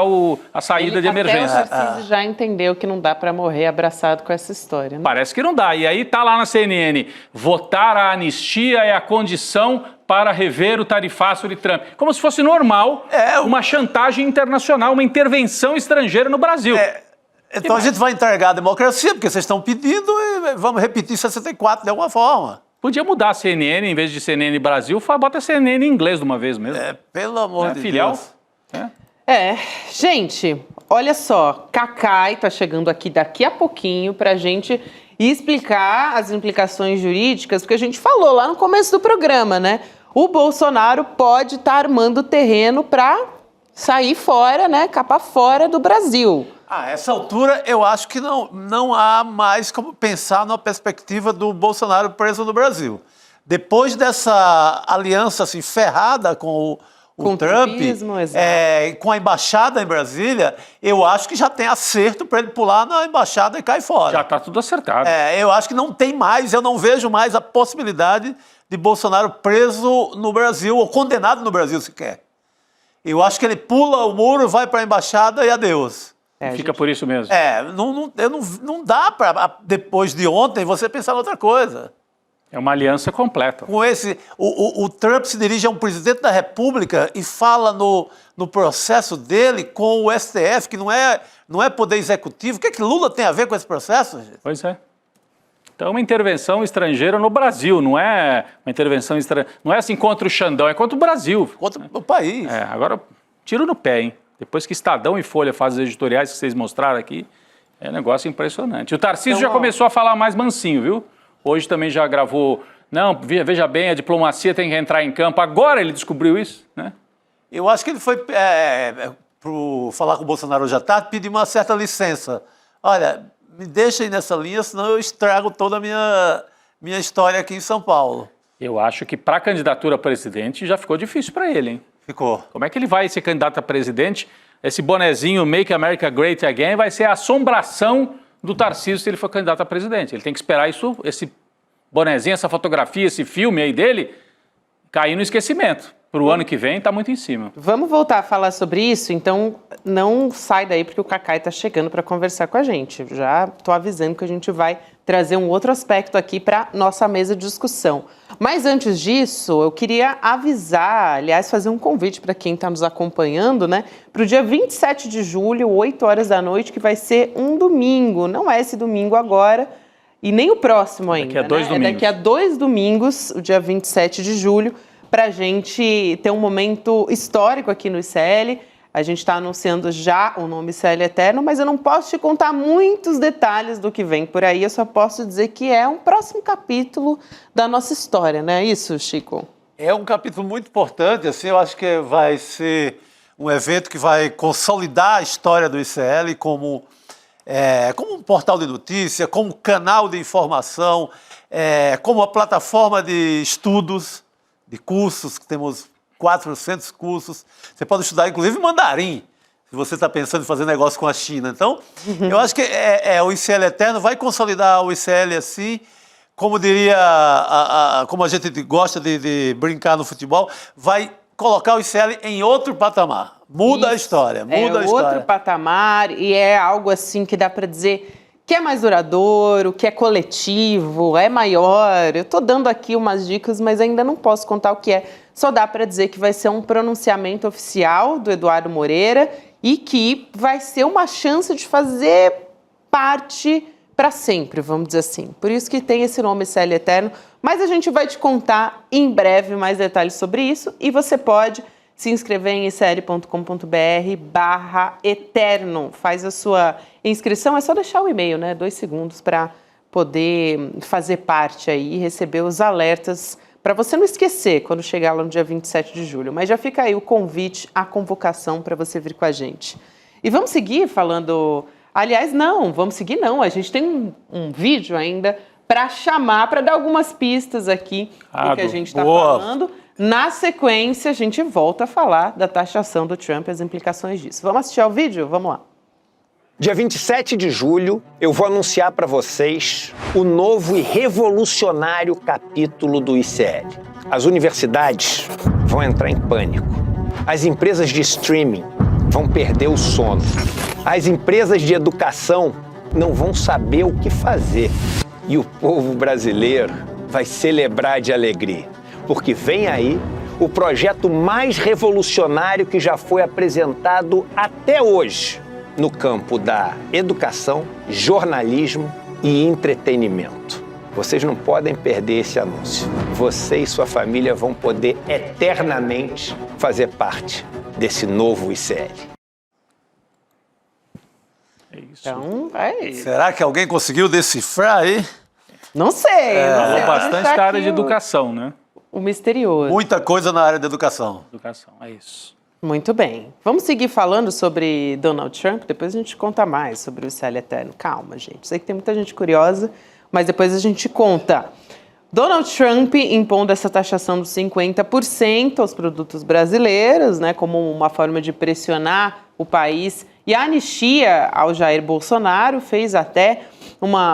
a saída de emergência. Até o Tarcísio já entendeu que não dá para morrer abraçado com essa história. Né? Parece que não dá. E aí tá lá na CNN, votar a anistia é a condição para rever o tarifaço de Trump. Como se fosse normal uma chantagem internacional, uma intervenção estrangeira no Brasil. Então a gente vai entregar a democracia, porque vocês estão pedindo, e vamos repetir 64 de alguma forma. Podia mudar a CNN, em vez de CNN Brasil, bota a CNN em inglês de uma vez mesmo. Pelo amor de filial? Deus. Gente, olha só, Cacai tá chegando aqui daqui a pouquinho pra gente explicar as implicações jurídicas, porque a gente falou lá no começo do programa, né? O Bolsonaro pode estar armando terreno para sair fora, né? Capar fora do Brasil. A essa altura, eu acho que não há mais como pensar na perspectiva do Bolsonaro preso no Brasil. Depois dessa aliança assim, ferrada com o Trump, com a embaixada em Brasília, eu acho que já tem acerto para ele pular na embaixada e cair fora. Já está tudo acertado. Eu acho que não tem mais, eu não vejo mais a possibilidade de Bolsonaro preso no Brasil, ou condenado no Brasil sequer. Eu acho que ele pula o muro, vai para a embaixada e adeus. Fica por isso mesmo. Não dá para, depois de ontem, você pensar em outra coisa. É uma aliança completa. Com o Trump se dirige a um presidente da República e fala no processo dele com o STF, que não é poder executivo. O que Lula tem a ver com esse processo, gente? Pois é. Então, é uma intervenção estrangeira no Brasil, não é uma intervenção estrangeira. Não é assim contra o Xandão, é contra o Brasil. Contra o país. Agora, tiro no pé, hein? Depois que Estadão e Folha fazem os editoriais que vocês mostraram aqui, é um negócio impressionante. O Tarcísio já começou a falar mais mansinho, viu? Hoje também já gravou. Não, veja bem, a diplomacia tem que entrar em campo. Agora ele descobriu isso, né? Eu acho que ele foi para falar com o Bolsonaro hoje à tarde, pedir uma certa licença. Olha, me deixa aí nessa linha, senão eu estrago toda a minha história aqui em São Paulo. Eu acho que para a candidatura a presidente já ficou difícil para ele, hein? Ficou. Como é que ele vai ser candidato a presidente? Esse bonezinho Make America Great Again vai ser a assombração do Tarcísio se ele for candidato a presidente. Ele tem que esperar esse bonezinho, essa fotografia, esse filme aí dele cair no esquecimento. Para o ano que vem está muito em cima. Vamos voltar a falar sobre isso? Então não sai daí porque o Cacai está chegando para conversar com a gente. Já estou avisando que a gente vai trazer um outro aspecto aqui para nossa mesa de discussão. Mas antes disso, eu queria avisar, aliás, fazer um convite para quem está nos acompanhando, né? Para o dia 27 de julho, 8 horas da noite, que vai ser um domingo. Não é esse domingo agora e nem o próximo ainda. Daqui a 2 domingos. É daqui a 2 domingos, o dia 27 de julho, para a gente ter um momento histórico aqui no ICL. A gente está anunciando já o nome ICL Eterno, mas eu não posso te contar muitos detalhes do que vem por aí. Eu só posso dizer que é um próximo capítulo da nossa história, não é isso, Chico? É um capítulo muito importante, assim, eu acho que vai ser um evento que vai consolidar a história do ICL como um portal de notícia, como canal de informação, como uma plataforma de estudos, de cursos, que temos 400 cursos. Você pode estudar, inclusive, mandarim, se você está pensando em fazer negócio com a China. Então, eu acho que o ICL Eterno vai consolidar o ICL assim, como diria, como a gente gosta de brincar no futebol, vai colocar o ICL em outro patamar. Muda a história, muda a história. É outro patamar e é algo assim que dá para dizer que é mais duradouro, que é coletivo, é maior. Eu estou dando aqui umas dicas, mas ainda não posso contar o que é. Só dá para dizer que vai ser um pronunciamento oficial do Eduardo Moreira e que vai ser uma chance de fazer parte para sempre, vamos dizer assim. Por isso que tem esse nome ICL Eterno. Mas a gente vai te contar em breve mais detalhes sobre isso e você pode se inscrever em icl.com.br/eterno. Faz a sua inscrição, é só deixar o e-mail, né? 2 segundos para poder fazer parte aí e receber os alertas para você não esquecer quando chegar lá no dia 27 de julho. Mas já fica aí o convite, a convocação para você vir com a gente. E vamos seguir falando... Aliás, não, vamos seguir não. A gente tem um vídeo ainda para chamar, para dar algumas pistas aqui do que a gente está falando. Na sequência, a gente volta a falar da taxação do Trump e as implicações disso. Vamos assistir ao vídeo? Vamos lá. Dia 27 de julho, eu vou anunciar para vocês o novo e revolucionário capítulo do ICL. As universidades vão entrar em pânico. As empresas de streaming vão perder o sono. As empresas de educação não vão saber o que fazer. E o povo brasileiro vai celebrar de alegria, porque vem aí o projeto mais revolucionário que já foi apresentado até hoje no campo da educação, jornalismo e entretenimento. Vocês não podem perder esse anúncio. Você e sua família vão poder eternamente fazer parte desse novo ICL. É isso. Então, é isso. Será que alguém conseguiu decifrar aí? Não sei. Não sei. Falou bastante Deixar da área aqui de educação, né? O misterioso. Muita coisa na área da educação. Educação, é isso. Muito bem. Vamos seguir falando sobre Donald Trump? Depois a gente conta mais sobre o ICL eterno. Calma, gente. Sei que tem muita gente curiosa, mas depois a gente conta. Donald Trump impondo essa taxação dos 50% aos produtos brasileiros, né, como uma forma de pressionar o país. E a anistia ao Jair Bolsonaro fez até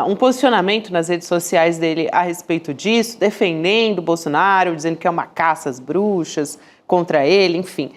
um posicionamento nas redes sociais dele a respeito disso, defendendo o Bolsonaro, dizendo que é uma caça às bruxas contra ele, enfim.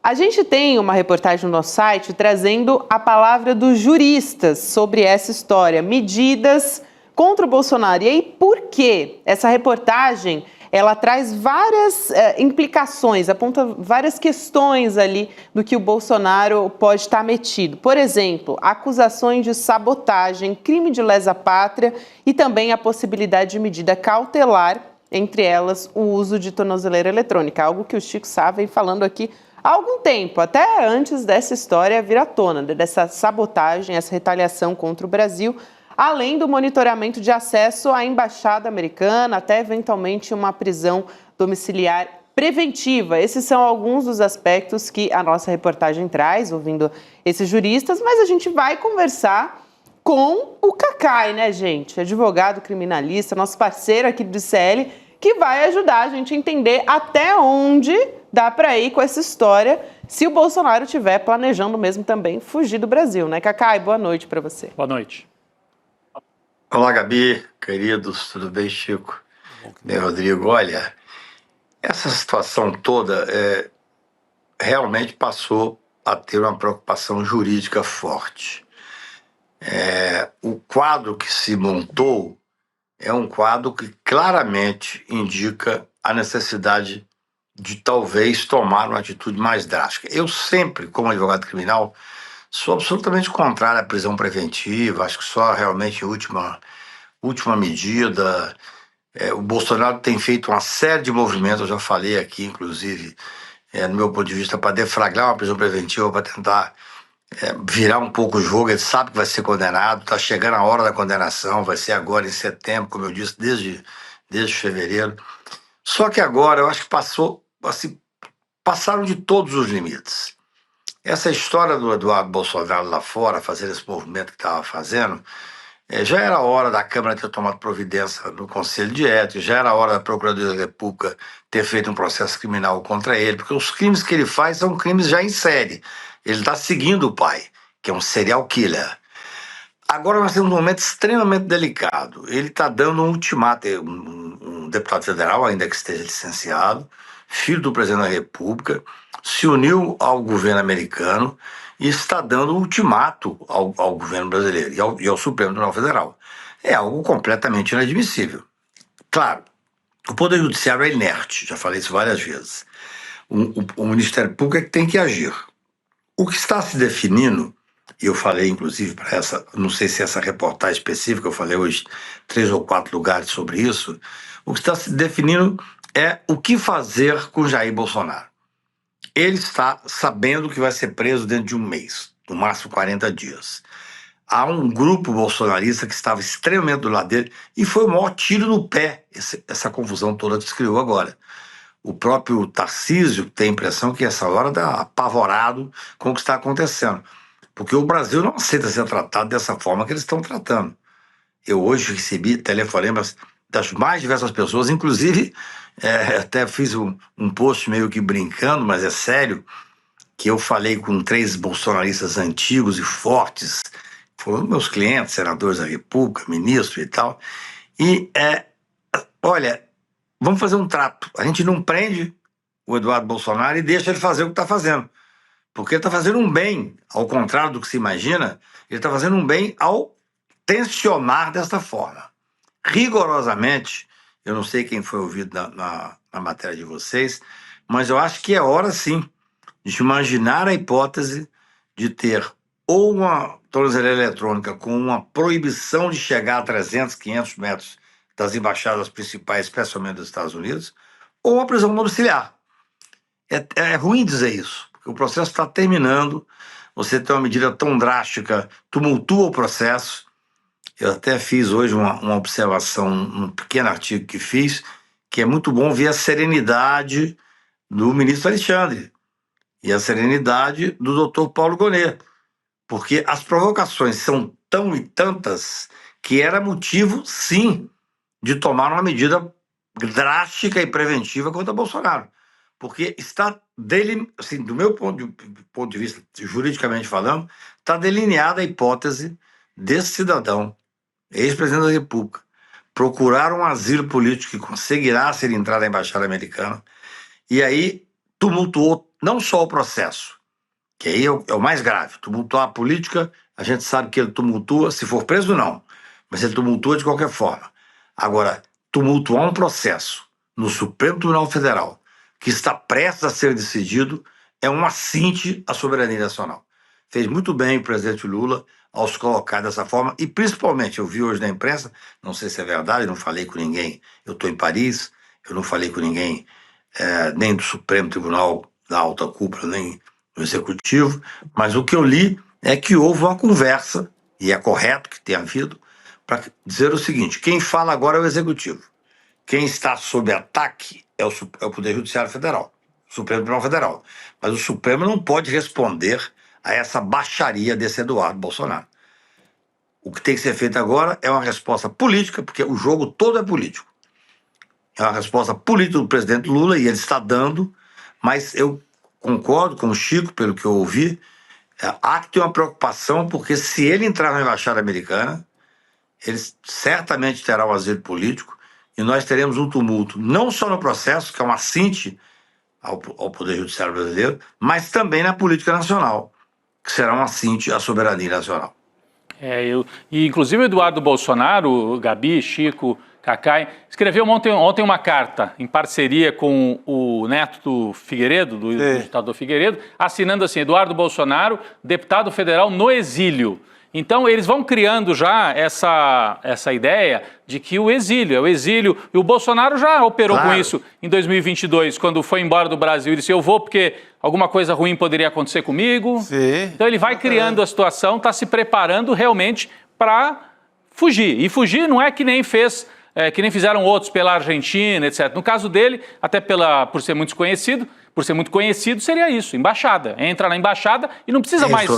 A gente tem uma reportagem no nosso site trazendo a palavra dos juristas sobre essa história, medidas contra o Bolsonaro. E aí, por quê? Essa reportagem, ela traz várias implicações, aponta várias questões ali do que o Bolsonaro pode estar metido. Por exemplo, acusações de sabotagem, crime de lesa pátria e também a possibilidade de medida cautelar, entre elas o uso de tornozeleira eletrônica, algo que o Chico Sá vem falando aqui há algum tempo, até antes dessa história vir à tona, dessa sabotagem, essa retaliação contra o Brasil, além do monitoramento de acesso à embaixada americana, até eventualmente uma prisão domiciliar preventiva. Esses são alguns dos aspectos que a nossa reportagem traz, ouvindo esses juristas, mas a gente vai conversar com o Cacai, né, gente? Advogado criminalista, nosso parceiro aqui do ICL, que vai ajudar a gente a entender até onde dá para ir com essa história, se o Bolsonaro estiver planejando mesmo também fugir do Brasil, né, Cacai? Boa noite para você. Boa noite. Olá, Gabi, queridos, tudo bem, Chico? Bem, Rodrigo, olha, essa situação toda realmente passou a ter uma preocupação jurídica forte. O quadro que se montou é um quadro que claramente indica a necessidade de talvez tomar uma atitude mais drástica. Eu sempre, como advogado criminal, sou absolutamente contrário à prisão preventiva, acho que só realmente última medida. O Bolsonaro tem feito uma série de movimentos, eu já falei aqui, inclusive, no meu ponto de vista, para deflagrar uma prisão preventiva, para tentar virar um pouco o jogo. Ele sabe que vai ser condenado, está chegando a hora da condenação, vai ser agora em setembro, como eu disse, desde fevereiro. Só que agora eu acho que passaram de todos os limites. Essa história do Eduardo Bolsonaro lá fora, fazer esse movimento que estava fazendo, já era hora da Câmara ter tomado providência no Conselho de Ética, já era hora da Procuradoria da República ter feito um processo criminal contra ele, porque os crimes que ele faz são crimes já em série. Ele está seguindo o pai, que é um serial killer. Agora nós temos um momento extremamente delicado. Ele está dando um ultimato, um deputado federal, ainda que esteja licenciado, filho do presidente da República, se uniu ao governo americano e está dando um ultimato ao governo brasileiro e ao Supremo Tribunal Federal. É algo completamente inadmissível. Claro, o Poder Judiciário é inerte, já falei isso várias vezes. O Ministério Público é que tem que agir. O que está se definindo, e eu falei inclusive para não sei se essa reportagem específica, eu falei hoje 3 ou 4 lugares sobre isso, o que está se definindo é o que fazer com Jair Bolsonaro. Ele está sabendo que vai ser preso dentro de um mês, no máximo 40 dias. Há um grupo bolsonarista que estava extremamente do lado dele e foi o maior tiro no pé, essa confusão toda que se criou agora. O próprio Tarcísio tem a impressão que essa hora está apavorado com o que está acontecendo, porque o Brasil não aceita ser tratado dessa forma que eles estão tratando. Eu hoje recebi telefonemas das mais diversas pessoas, inclusive até fiz um post meio que brincando, mas é sério, que eu falei com 3 bolsonaristas antigos e fortes, foram meus clientes, senadores da República, ministros e tal, e olha, vamos fazer um trato, a gente não prende o Eduardo Bolsonaro e deixa ele fazer o que está fazendo, Porque ele está fazendo um bem, ao contrário do que se imagina, ele está fazendo um bem ao tensionar dessa forma. Rigorosamente, eu não sei quem foi ouvido na matéria de vocês, mas eu acho que é hora, sim, de imaginar a hipótese de ter ou uma tornozeleira eletrônica com uma proibição de chegar a 300, 500 metros das embaixadas principais, especialmente dos Estados Unidos, ou uma prisão domiciliar. É ruim dizer isso, porque o processo está terminando, você tem uma medida tão drástica, tumultua o processo. Eu até fiz hoje uma observação, um pequeno artigo que fiz, que é muito bom ver a serenidade do ministro Alexandre e a serenidade do doutor Paulo Gonet, porque as provocações são tão e tantas que era motivo, sim, de tomar uma medida drástica e preventiva contra Bolsonaro. Porque está dele, assim, do meu ponto de vista, juridicamente falando, está delineada a hipótese desse cidadão, ex-presidente da República, procurar um asilo político que conseguirá se ele entrar na embaixada americana, e aí tumultuou não só o processo, que aí é o mais grave, tumultuar a política, a gente sabe que ele tumultua, se for preso não, mas ele tumultua de qualquer forma. Agora, tumultuar um processo no Supremo Tribunal Federal, que está prestes a ser decidido, é um assinte à soberania nacional. Fez muito bem o presidente Lula ao se colocar dessa forma, e principalmente, eu vi hoje na imprensa, não sei se é verdade, não falei com ninguém, eu estou em Paris, eu não falei com ninguém, nem do Supremo Tribunal da alta cúpula, nem do Executivo, mas o que eu li é que houve uma conversa, e é correto que tenha havido, para dizer o seguinte: quem fala agora é o Executivo. Quem está sob ataque é o Poder Judiciário Federal, o Supremo Tribunal Federal. Mas o Supremo não pode responder a essa baixaria desse Eduardo Bolsonaro. O que tem que ser feito agora é uma resposta política, porque o jogo todo é político. É uma resposta política do presidente Lula, e ele está dando, mas eu concordo com o Chico, pelo que eu ouvi, há que ter uma preocupação, porque se ele entrar na embaixada americana, ele certamente terá um asilo político, e nós teremos um tumulto, não só no processo, que é um assinte ao Poder Judiciário brasileiro, mas também na política nacional, que será um assinte à soberania nacional. E inclusive o Eduardo Bolsonaro, Gabi, Chico, Cacai, escreveu ontem uma carta em parceria com o neto do Figueiredo, do ditador Figueiredo, assinando assim: Eduardo Bolsonaro, deputado federal no exílio. Então, eles vão criando já essa ideia de que o exílio é o exílio. E o Bolsonaro já operou com isso em 2022, quando foi embora do Brasil. Ele disse: eu vou porque alguma coisa ruim poderia acontecer comigo. Sim. Então, ele vai criando a situação, está se preparando realmente para fugir. E fugir não é que nem fizeram outros pela Argentina, etc. No caso dele, até por ser muito conhecido, seria isso, embaixada. Entra na embaixada e não precisa mais,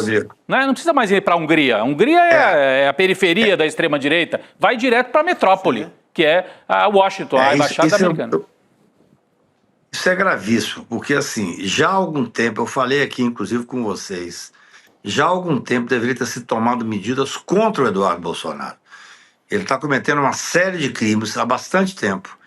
né, não precisa mais ir para a Hungria. A Hungria é a periferia da extrema-direita. Vai direto para a metrópole, que é a Washington, a embaixada americana. Isso é gravíssimo, porque assim, já há algum tempo, eu falei aqui inclusive com vocês, já há algum tempo deveria ter sido tomado medidas contra o Eduardo Bolsonaro. Ele está cometendo uma série de crimes há bastante tempo,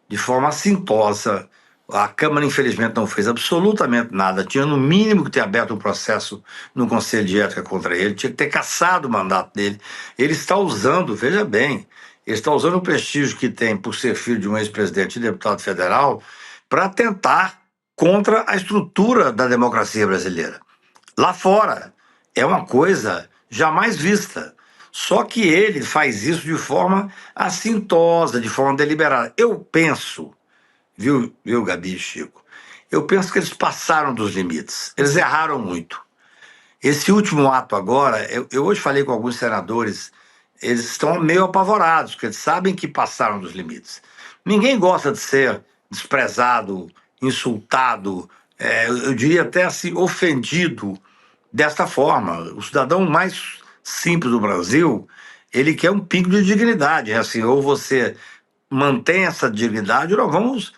de forma assintosa. A Câmara, infelizmente, não fez absolutamente nada. Tinha, no mínimo, que ter aberto um processo no Conselho de Ética contra ele. Tinha que ter cassado o mandato dele. Ele está usando, veja bem, ele está usando o prestígio que tem por ser filho de um ex-presidente e deputado federal para tentar contra a estrutura da democracia brasileira. Lá fora, é uma coisa jamais vista. Só que ele faz isso de forma assintosa, de forma deliberada. Eu penso, viu, Gabi e Chico? Eu penso que eles passaram dos limites. Eles erraram muito. Esse último ato agora, eu hoje falei com alguns senadores, eles estão meio apavorados, porque eles sabem que passaram dos limites. Ninguém gosta de ser desprezado, insultado, eu diria até assim, ofendido desta forma. O cidadão mais simples do Brasil, ele quer um pingo de dignidade. Assim, ou você mantém essa dignidade, ou nós vamos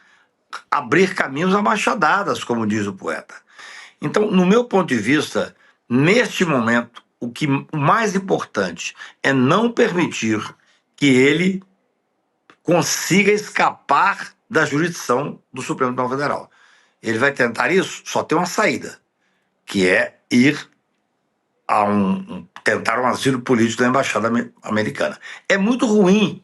abrir caminhos a machadadas, como diz o poeta. Então, no meu ponto de vista, neste momento, o mais importante é não permitir que ele consiga escapar da jurisdição do Supremo Tribunal Federal. Ele vai tentar isso, só tem uma saída, que é ir a tentar um asilo político na Embaixada Americana. É muito ruim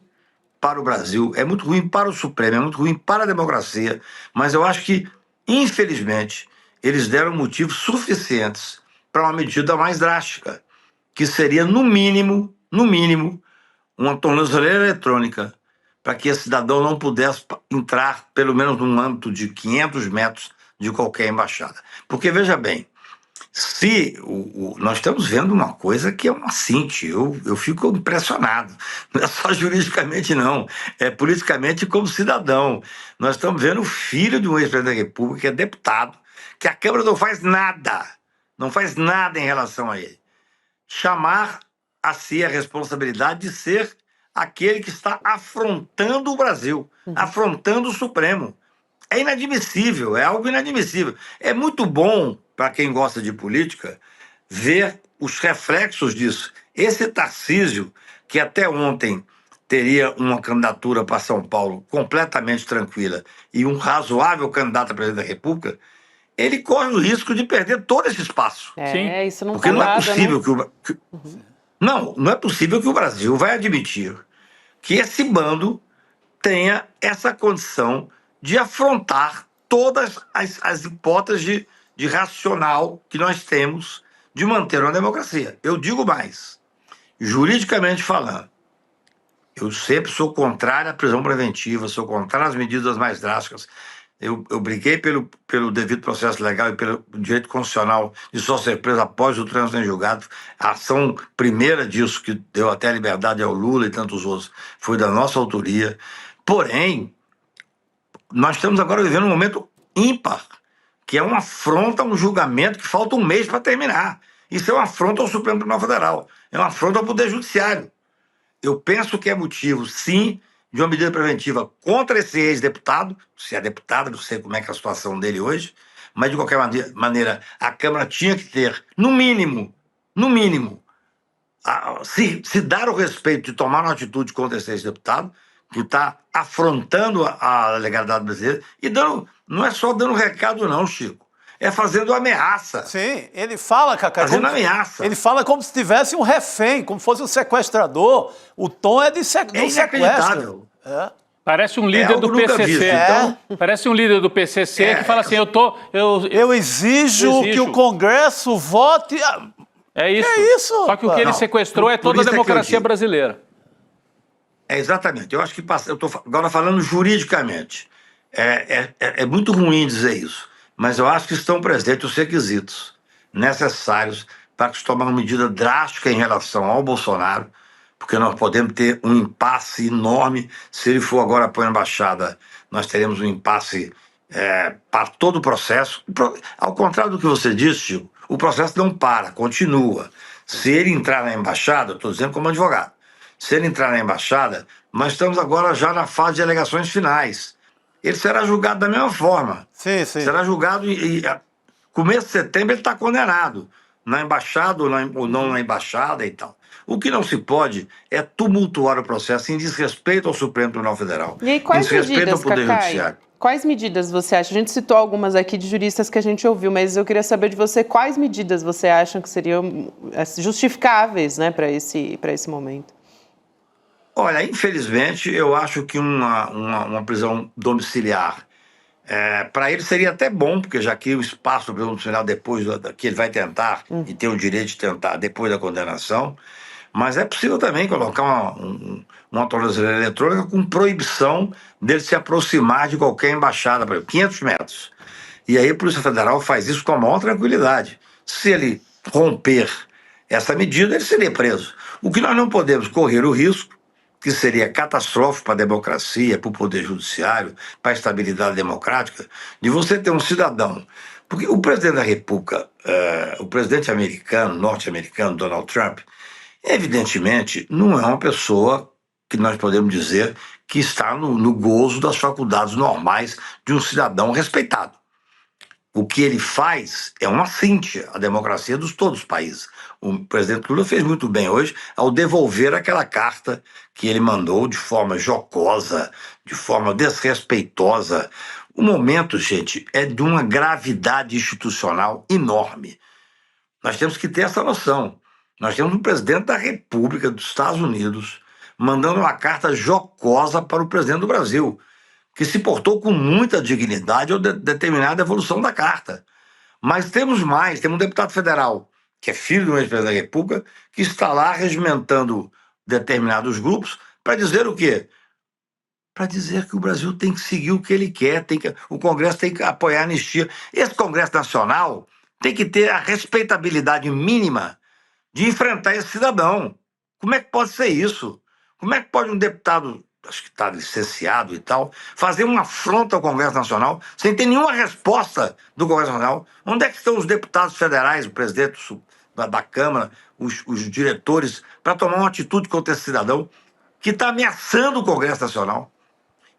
para o Brasil, é muito ruim para o Supremo, é muito ruim para a democracia, mas eu acho que, infelizmente, eles deram motivos suficientes para uma medida mais drástica, que seria, no mínimo, uma tornozeleira eletrônica, para que esse cidadão não pudesse entrar, pelo menos num âmbito de 500 metros de qualquer embaixada. Porque, veja bem, se nós estamos vendo uma coisa que é uma cinte, eu fico impressionado. Não é só juridicamente, não. É politicamente como cidadão. Nós estamos vendo o filho de um ex-presidente da República, que é deputado, que a Câmara não faz nada em relação a ele. Chamar a si a responsabilidade de ser aquele que está afrontando o Brasil, afrontando o Supremo. É inadmissível, é algo inadmissível. É muito bom, para quem gosta de política, ver os reflexos disso. Esse Tarcísio, que até ontem teria uma candidatura para São Paulo completamente tranquila e um razoável candidato a presidente da República, ele corre o risco de perder todo esse espaço. Isso não Porque tá não é nada, possível né? não é possível que o Brasil vai admitir que esse bando tenha essa condição de afrontar todas as hipóteses de racional que nós temos de manter uma democracia. Eu digo mais, juridicamente falando, eu sempre sou contrário à prisão preventiva, sou contrário às medidas mais drásticas. Eu briguei pelo devido processo legal e pelo direito constitucional de só ser preso após o trânsito em julgado. A ação primeira disso, que deu até a liberdade ao Lula e tantos outros, foi da nossa autoria. Porém, nós estamos agora vivendo um momento ímpar, que é uma afronta a um julgamento que falta um mês para terminar. Isso é uma afronta ao Supremo Tribunal Federal, é uma afronta ao Poder Judiciário. Eu penso que é motivo, sim, de uma medida preventiva contra esse ex-deputado, se é deputado, não sei como é que é a situação dele hoje, mas de qualquer maneira, a Câmara tinha que ter, no mínimo, se dar o respeito de tomar uma atitude contra esse ex-deputado, que está afrontando a legalidade brasileira, e não é só dando recado não, Chico, é fazendo ameaça. Sim, ele fala, Cacá, fazendo ameaça. Ele fala como se tivesse um refém, como fosse um sequestrador. O tom é de sequestro. Parece um líder do PCC. Parece um líder do PCC que fala assim, eu exijo que o Congresso vote... É isso. É isso. Só que o que ele sequestrou é toda a democracia brasileira. Exatamente. Eu acho que eu estou agora falando juridicamente. É muito ruim dizer isso, mas eu acho que estão presentes os requisitos necessários para que se tomar uma medida drástica em relação ao Bolsonaro, porque nós podemos ter um impasse enorme. Se ele for agora para a embaixada, nós teremos um impasse para todo o processo. Ao contrário do que você disse, Chico, o processo não para, continua. Se ele entrar na embaixada, eu estou dizendo como advogado, se ele entrar na embaixada, nós estamos agora já na fase de alegações finais. Ele será julgado da mesma forma. Sim. Será julgado e começo de setembro ele está condenado na embaixada ou não na embaixada e tal. O que não se pode é tumultuar o processo em desrespeito ao Supremo Tribunal Federal. E aí, quais em desrespeito medidas, ao Poder Cacai? Judiciário. Quais medidas você acha? A gente citou algumas aqui de juristas que a gente ouviu, mas eu queria saber de você quais medidas você acha que seriam justificáveis, né, para esse momento. Olha, infelizmente, eu acho que uma prisão domiciliar, para ele seria até bom, porque já que o espaço para prisão domiciliar depois que ele vai tentar, e tem o direito de tentar depois da condenação, mas é possível também colocar uma tornozeleira eletrônica com proibição dele se aproximar de qualquer embaixada, por exemplo, 500 metros. E aí a Polícia Federal faz isso com a maior tranquilidade. Se ele romper essa medida, ele seria preso. O que nós não podemos correr o risco, que seria catastrófico para a democracia, para o Poder Judiciário, para a estabilidade democrática, de você ter um cidadão. Porque o presidente da República, o presidente norte-americano, Donald Trump, evidentemente não é uma pessoa que nós podemos dizer que está no gozo das faculdades normais de um cidadão respeitado. O que ele faz é uma cíntia à democracia de todos os países. O presidente Lula fez muito bem hoje ao devolver aquela carta que ele mandou de forma jocosa, de forma desrespeitosa. O momento, gente, é de uma gravidade institucional enorme. Nós temos que ter essa noção. Nós temos um presidente da República dos Estados Unidos mandando uma carta jocosa para o presidente do Brasil, que se portou com muita dignidade ao determinar a evolução da carta. Mas temos mais, temos um deputado federal, que é filho do ex-presidente da República, que está lá regimentando determinados grupos para dizer o quê? Para dizer que o Brasil tem que seguir o que ele quer, o Congresso tem que apoiar a anistia. Esse Congresso Nacional tem que ter a respeitabilidade mínima de enfrentar esse cidadão. Como é que pode ser isso? Como é que pode um deputado, acho que está licenciado e tal, fazer uma afronta ao Congresso Nacional sem ter nenhuma resposta do Congresso Nacional? Onde é que estão os deputados federais, o presidente da Câmara, os diretores, para tomar uma atitude contra esse cidadão que está ameaçando o Congresso Nacional?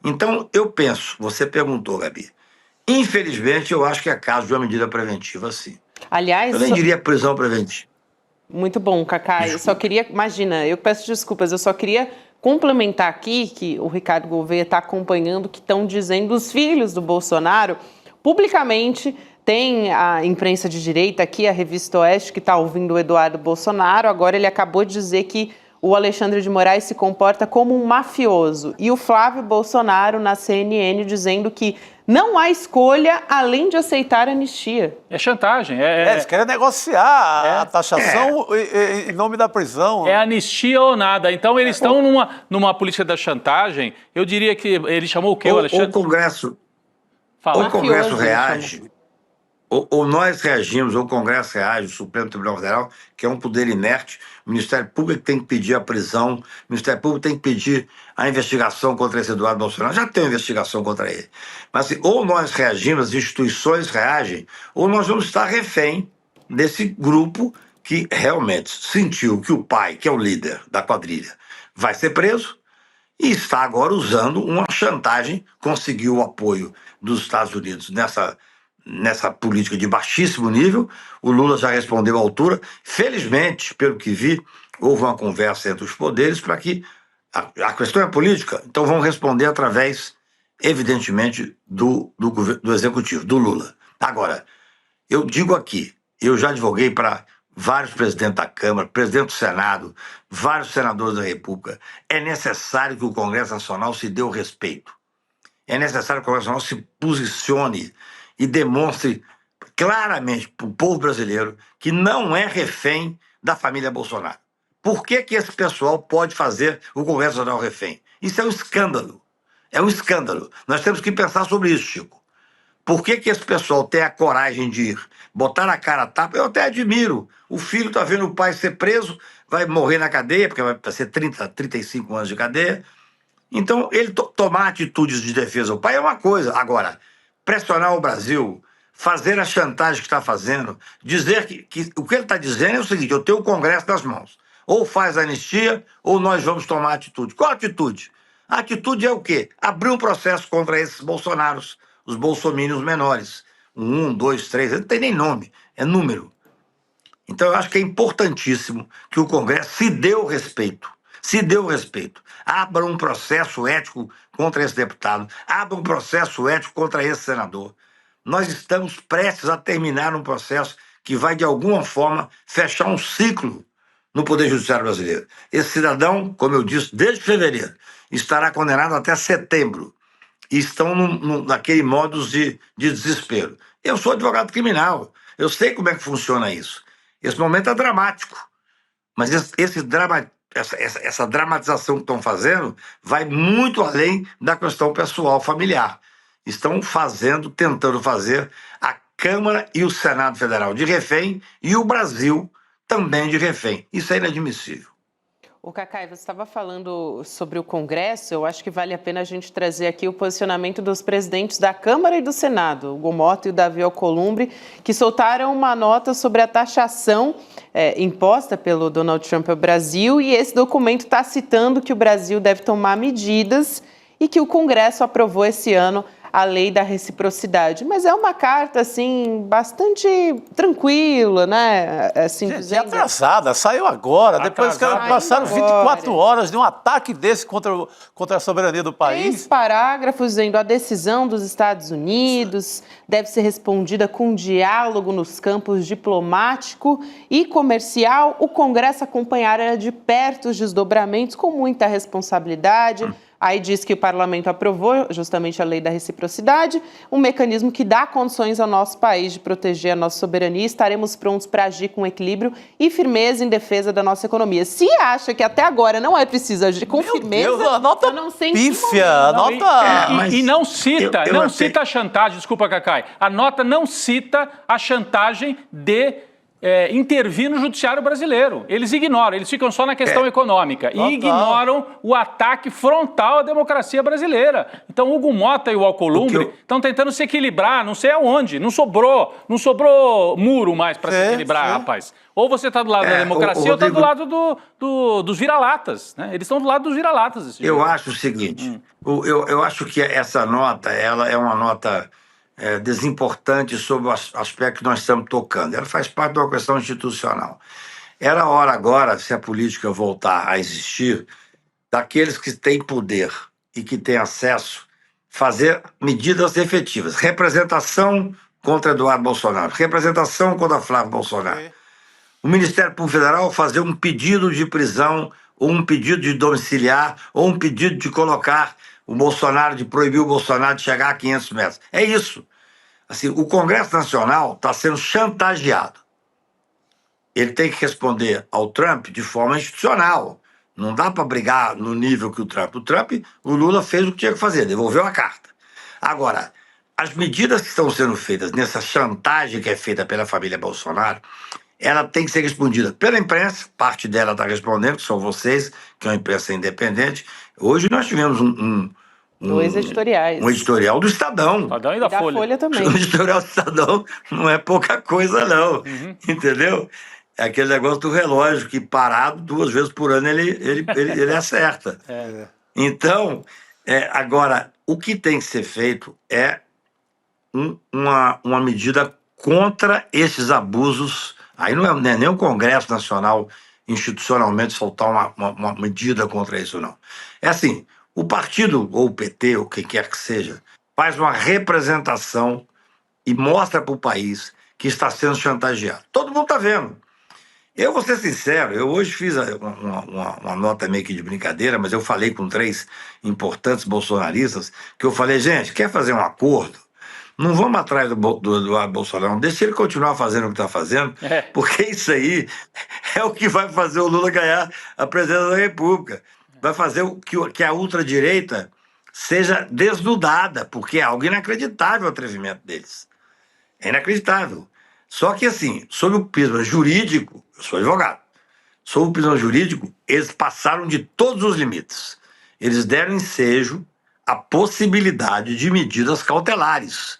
Então, eu penso, você perguntou, Gabi, infelizmente eu acho que é caso de uma medida preventiva, sim. Aliás, eu nem diria prisão preventiva. Muito bom, Cacá. Eu só queria, imagina, eu peço desculpas, eu só queria complementar aqui que o Ricardo Gouveia está acompanhando o que estão dizendo os filhos do Bolsonaro publicamente. Tem a imprensa de direita aqui, a Revista Oeste, que está ouvindo o Eduardo Bolsonaro. Agora ele acabou de dizer que o Alexandre de Moraes se comporta como um mafioso. E o Flávio Bolsonaro na CNN dizendo que não há escolha além de aceitar a anistia. É chantagem. Eles querem negociar a taxação em nome da prisão. É anistia ou nada. Então eles estão numa política da chantagem. Eu diria que ele chamou o quê, o Alexandre? O Congresso, Fala. o Congresso reage, ou nós reagimos, ou o Congresso reage, o Supremo Tribunal Federal, que é um poder inerte, o Ministério Público tem que pedir a prisão, o Ministério Público tem que pedir a investigação contra esse Eduardo Bolsonaro, já tem uma investigação contra ele. Mas assim, ou nós reagimos, as instituições reagem, ou nós vamos estar refém desse grupo que realmente sentiu que o pai, que é o líder da quadrilha, vai ser preso e está agora usando uma chantagem, conseguiu o apoio dos Estados Unidos nessa política de baixíssimo nível. O Lula já respondeu à altura. Felizmente, pelo que vi, houve uma conversa entre os poderes para que a questão é política, então vão responder através, evidentemente, do Executivo, do Lula. Agora, eu digo aqui, eu já advoguei para vários presidentes da Câmara, presidente do Senado, vários senadores da República. É necessário que o Congresso Nacional se dê o respeito. É necessário que o Congresso Nacional se posicione e demonstre claramente para o povo brasileiro que não é refém da família Bolsonaro. Por que esse pessoal pode fazer o Congresso Nacional refém? Isso é um escândalo. É um escândalo. Nós temos que pensar sobre isso, Chico. Por que esse pessoal tem a coragem de ir, botar na cara a tapa? Eu até admiro. O filho está vendo o pai ser preso, vai morrer na cadeia, porque vai ser 35 anos de cadeia. Então, ele tomar atitudes de defesa ao pai é uma coisa. Agora, pressionar o Brasil, fazer a chantagem que está fazendo, dizer que o que ele está dizendo é o seguinte: eu tenho o Congresso nas mãos. Ou faz a anistia, ou nós vamos tomar atitude. Qual atitude? A atitude é o quê? Abrir um processo contra esses bolsonaros, os bolsomínios menores. 1, 2, 3, não tem nem nome, é número. Então eu acho que é importantíssimo que o Congresso se dê o respeito. Se dê o respeito. Abra um processo ético contra esse deputado. Abra um processo ético contra esse senador. Nós estamos prestes a terminar um processo que vai, de alguma forma, fechar um ciclo no Poder Judiciário brasileiro. Esse cidadão, como eu disse, desde fevereiro, estará condenado até setembro. E estão naquele modus de desespero. Eu sou advogado criminal. Eu sei como é que funciona isso. Esse momento é dramático. Mas essa dramatização que estão fazendo vai muito além da questão pessoal, familiar. Estão tentando fazer a Câmara e o Senado Federal de refém e o Brasil também de refém. Isso é inadmissível. O Cacá, você estava falando sobre o Congresso, eu acho que vale a pena a gente trazer aqui o posicionamento dos presidentes da Câmara e do Senado, o Gomota e o Davi Alcolumbre, que soltaram uma nota sobre a taxação imposta pelo Donald Trump ao Brasil, e esse documento está citando que o Brasil deve tomar medidas e que o Congresso aprovou esse ano a lei da reciprocidade. Mas é uma carta, assim, bastante tranquila, né? Assim, Gente, atrasada, saiu agora, depois que passaram 24 horas de um ataque desse contra a soberania do país. 3 parágrafos dizendo a decisão dos Estados Unidos deve ser respondida com diálogo nos campos diplomático e comercial. O Congresso acompanhará de perto os desdobramentos com muita responsabilidade. Aí diz que o parlamento aprovou justamente a lei da reciprocidade, um mecanismo que dá condições ao nosso país de proteger a nossa soberania. Estaremos prontos para agir com equilíbrio e firmeza em defesa da nossa economia. Se acha que até agora não é preciso agir com firmeza, Deus, a nota eu não sei pífia, a nota... E não cita, cita a chantagem, desculpa, Cacai, a nota não cita a chantagem de intervir no judiciário brasileiro. Eles ignoram, eles ficam só na questão econômica e ignoram o ataque frontal à democracia brasileira. Então, Hugo Mota e o Alcolumbre estão tentando se equilibrar, não sei aonde, não sobrou muro mais para se equilibrar, rapaz. Ou você está do lado da democracia ou está do lado dos vira-latas, né? Eles estão do lado dos vira-latas. Eu acho o seguinte, eu acho que essa nota, ela é uma nota desimportante sobre o aspecto que nós estamos tocando. Ela faz parte de uma questão institucional. Era a hora agora, se a política voltar a existir, daqueles que têm poder e que têm acesso, fazer medidas efetivas. Representação contra Eduardo Bolsonaro, representação contra Flávio Bolsonaro. O Ministério Público Federal fazer um pedido de prisão, ou um pedido de domiciliar, ou um pedido de colocar o Bolsonaro, de proibir o Bolsonaro de chegar a 500 metros. É isso. Assim, o Congresso Nacional está sendo chantageado. Ele tem que responder ao Trump de forma institucional. Não dá para brigar no nível que o Trump. O Lula fez o que tinha que fazer, devolveu a carta. Agora, as medidas que estão sendo feitas nessa chantagem que é feita pela família Bolsonaro, ela tem que ser respondida pela imprensa, parte dela está respondendo, que são vocês, que é uma imprensa independente. Hoje nós tivemos 2 editoriais. Um editorial do Estadão. Estadão e da Folha também. O editorial do Estadão não é pouca coisa, não. Entendeu? É aquele negócio do relógio, que parado 2 vezes por ano ele acerta. Então, agora, o que tem que ser feito é uma medida contra esses abusos. Aí não é nem o Congresso Nacional institucionalmente soltar uma medida contra isso, não. É assim, o partido, ou o PT, ou quem quer que seja, faz uma representação e mostra para o país que está sendo chantageado. Todo mundo está vendo. Eu vou ser sincero, eu hoje fiz uma nota meio que de brincadeira, mas eu falei com 3 importantes bolsonaristas, que eu falei, gente, quer fazer um acordo? Não vamos atrás do Eduardo Bolsonaro, deixa ele continuar fazendo o que está fazendo, porque isso aí é o que vai fazer o Lula ganhar a presidência da República. Vai fazer que a ultradireita seja desnudada, porque é algo inacreditável o atrevimento deles. É inacreditável. Só que, assim, sob o prisma jurídico, eu sou advogado, sob o prisma jurídico, eles passaram de todos os limites. Eles deram ensejo à possibilidade de medidas cautelares,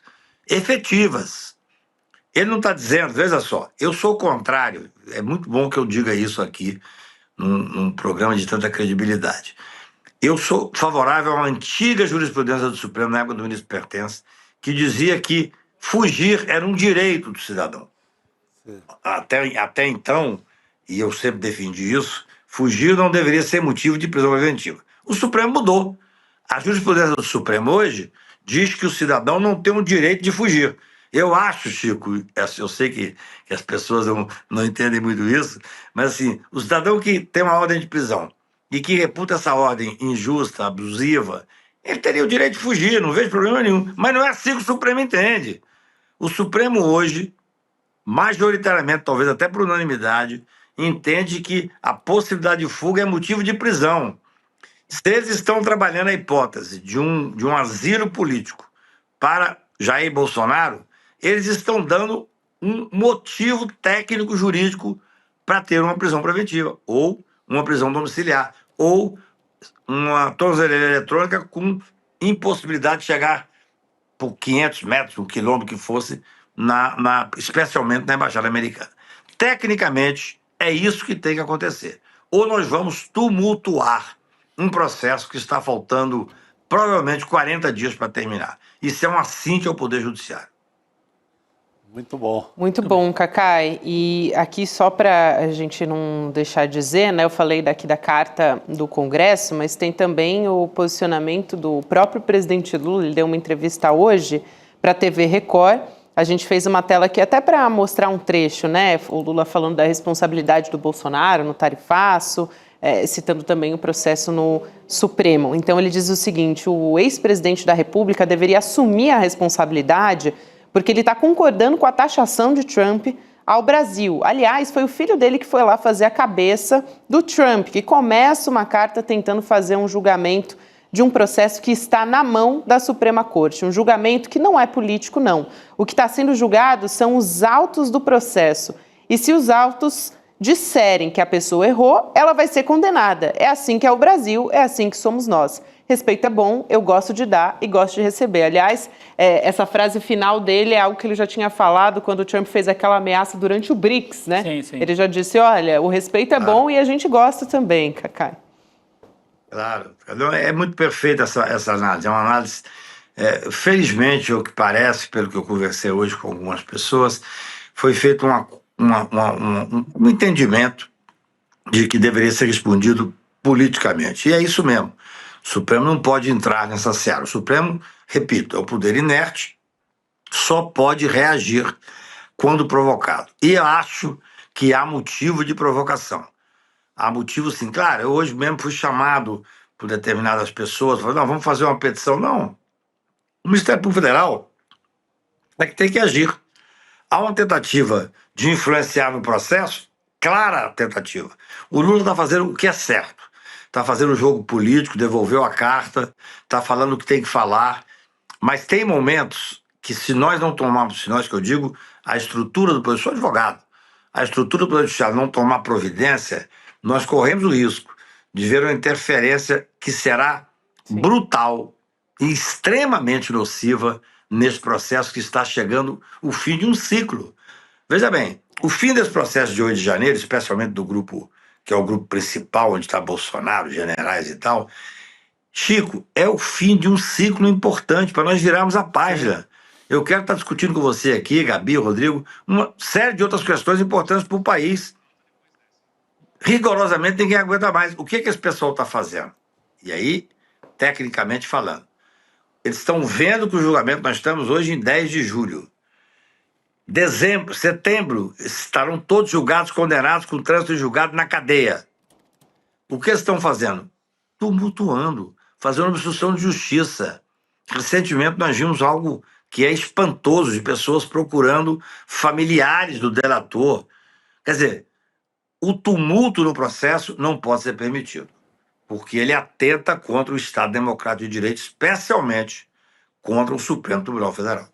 efetivas. Ele não está dizendo, veja só, eu sou contrário, é muito bom que eu diga isso aqui, num programa de tanta credibilidade. Eu sou favorável a uma antiga jurisprudência do Supremo, na época do ministro Pertence, que dizia que fugir era um direito do cidadão. Até então, e eu sempre defendi isso, fugir não deveria ser motivo de prisão preventiva. O Supremo mudou. A jurisprudência do Supremo hoje diz que o cidadão não tem o direito de fugir. Eu acho, Chico, eu sei que as pessoas não entendem muito isso, mas assim, o cidadão que tem uma ordem de prisão e que reputa essa ordem injusta, abusiva, ele teria o direito de fugir, não vejo problema nenhum. Mas não é assim que o Supremo entende. O Supremo hoje, majoritariamente, talvez até por unanimidade, entende que a possibilidade de fuga é motivo de prisão. Se eles estão trabalhando a hipótese de um asilo político para Jair Bolsonaro, eles estão dando um motivo técnico-jurídico para ter uma prisão preventiva, ou uma prisão domiciliar, ou uma tornozeleira eletrônica com impossibilidade de chegar por 500 metros, 1 quilômetro que fosse, especialmente na Embaixada Americana. Tecnicamente, é isso que tem que acontecer. Ou nós vamos tumultuar um processo que está faltando provavelmente 40 dias para terminar. Isso é um assinte ao Poder Judiciário. Muito bom. Muito bom, Cacai. E aqui, só para a gente não deixar de dizer, né, eu falei daqui da carta do Congresso, mas tem também o posicionamento do próprio presidente Lula. Ele deu uma entrevista hoje para a TV Record. A gente fez uma tela aqui até para mostrar um trecho, né? O Lula falando da responsabilidade do Bolsonaro no tarifaço, citando também o processo no Supremo. Então, ele diz o seguinte: o ex-presidente da República deveria assumir a responsabilidade porque ele está concordando com a taxação de Trump ao Brasil. Aliás, foi o filho dele que foi lá fazer a cabeça do Trump, que começa uma carta tentando fazer um julgamento de um processo que está na mão da Suprema Corte. Um julgamento que não é político, não. O que está sendo julgado são os autos do processo. E se os autos disserem que a pessoa errou, ela vai ser condenada. É assim que é o Brasil, é assim que somos nós. Respeito é bom, eu gosto de dar e gosto de receber. Aliás, essa frase final dele é algo que ele já tinha falado quando o Trump fez aquela ameaça durante o BRICS, né? Sim, sim. Ele já disse, olha, o respeito é bom e a gente gosta também, Cacai. Claro, é muito perfeita essa análise. É uma análise, felizmente, o que parece, pelo que eu conversei hoje com algumas pessoas, foi feito um entendimento de que deveria ser respondido politicamente. E é isso mesmo. O Supremo não pode entrar nessa seara. O Supremo, repito, é um poder inerte, só pode reagir quando provocado. E eu acho que há motivo de provocação. Há motivo, sim. Claro, eu hoje mesmo fui chamado por determinadas pessoas, falei, não, vamos fazer uma petição. Não. O Ministério Público Federal é que tem que agir. Há uma tentativa de influenciar no processo, clara tentativa. O Lula está fazendo o que é certo. Está fazendo um jogo político, devolveu a carta, está falando o que tem que falar. Mas tem momentos que, se nós não tomarmos, se nós que eu digo, a estrutura do poder, eu sou advogado, a estrutura do poder judiciário não tomar providência, nós corremos o risco de ver uma interferência que será brutal e extremamente nociva nesse processo que está chegando o fim de um ciclo. Veja bem, o fim desse processo de 8 de janeiro, especialmente do grupo, que é o grupo principal, onde está Bolsonaro, generais e tal, Chico, é o fim de um ciclo importante para nós virarmos a página. Eu quero estar discutindo com você aqui, Gabi, Rodrigo, uma série de outras questões importantes para o país. Rigorosamente ninguém aguenta mais. O que esse pessoal está fazendo? E aí, tecnicamente falando, eles estão vendo que o julgamento, nós estamos hoje em 10 de julho. Dezembro, setembro, estarão todos julgados, condenados, com trânsito julgado na cadeia. O que eles estão fazendo? Tumultuando, fazendo obstrução de justiça. Recentemente nós vimos algo que é espantoso, de pessoas procurando familiares do delator. Quer dizer, o tumulto no processo não pode ser permitido, porque ele atenta contra o Estado Democrático de Direito, especialmente contra o Supremo Tribunal Federal.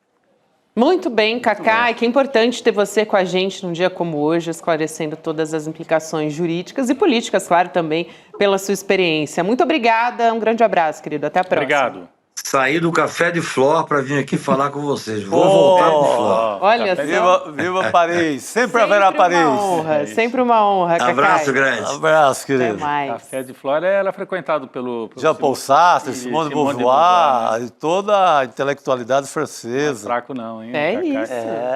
Muito bem, Cacai, que importante ter você com a gente num dia como hoje, esclarecendo todas as implicações jurídicas e políticas, claro, também pela sua experiência. Muito obrigada, um grande abraço, querido. Até a próxima. Obrigado. Saí do Café de Flor para vir aqui falar com vocês. Vou voltar pro Flor. Olha só. Viva Paris. Sempre haverá Paris. Sempre uma honra, Cacai. Abraço grande. Abraço, querido. Até mais. Café de Flora era frequentado pelo Jean-Paul Sartre, Simone de Beauvoir, e toda a intelectualidade francesa. Não é fraco não, hein? É Cacai? isso.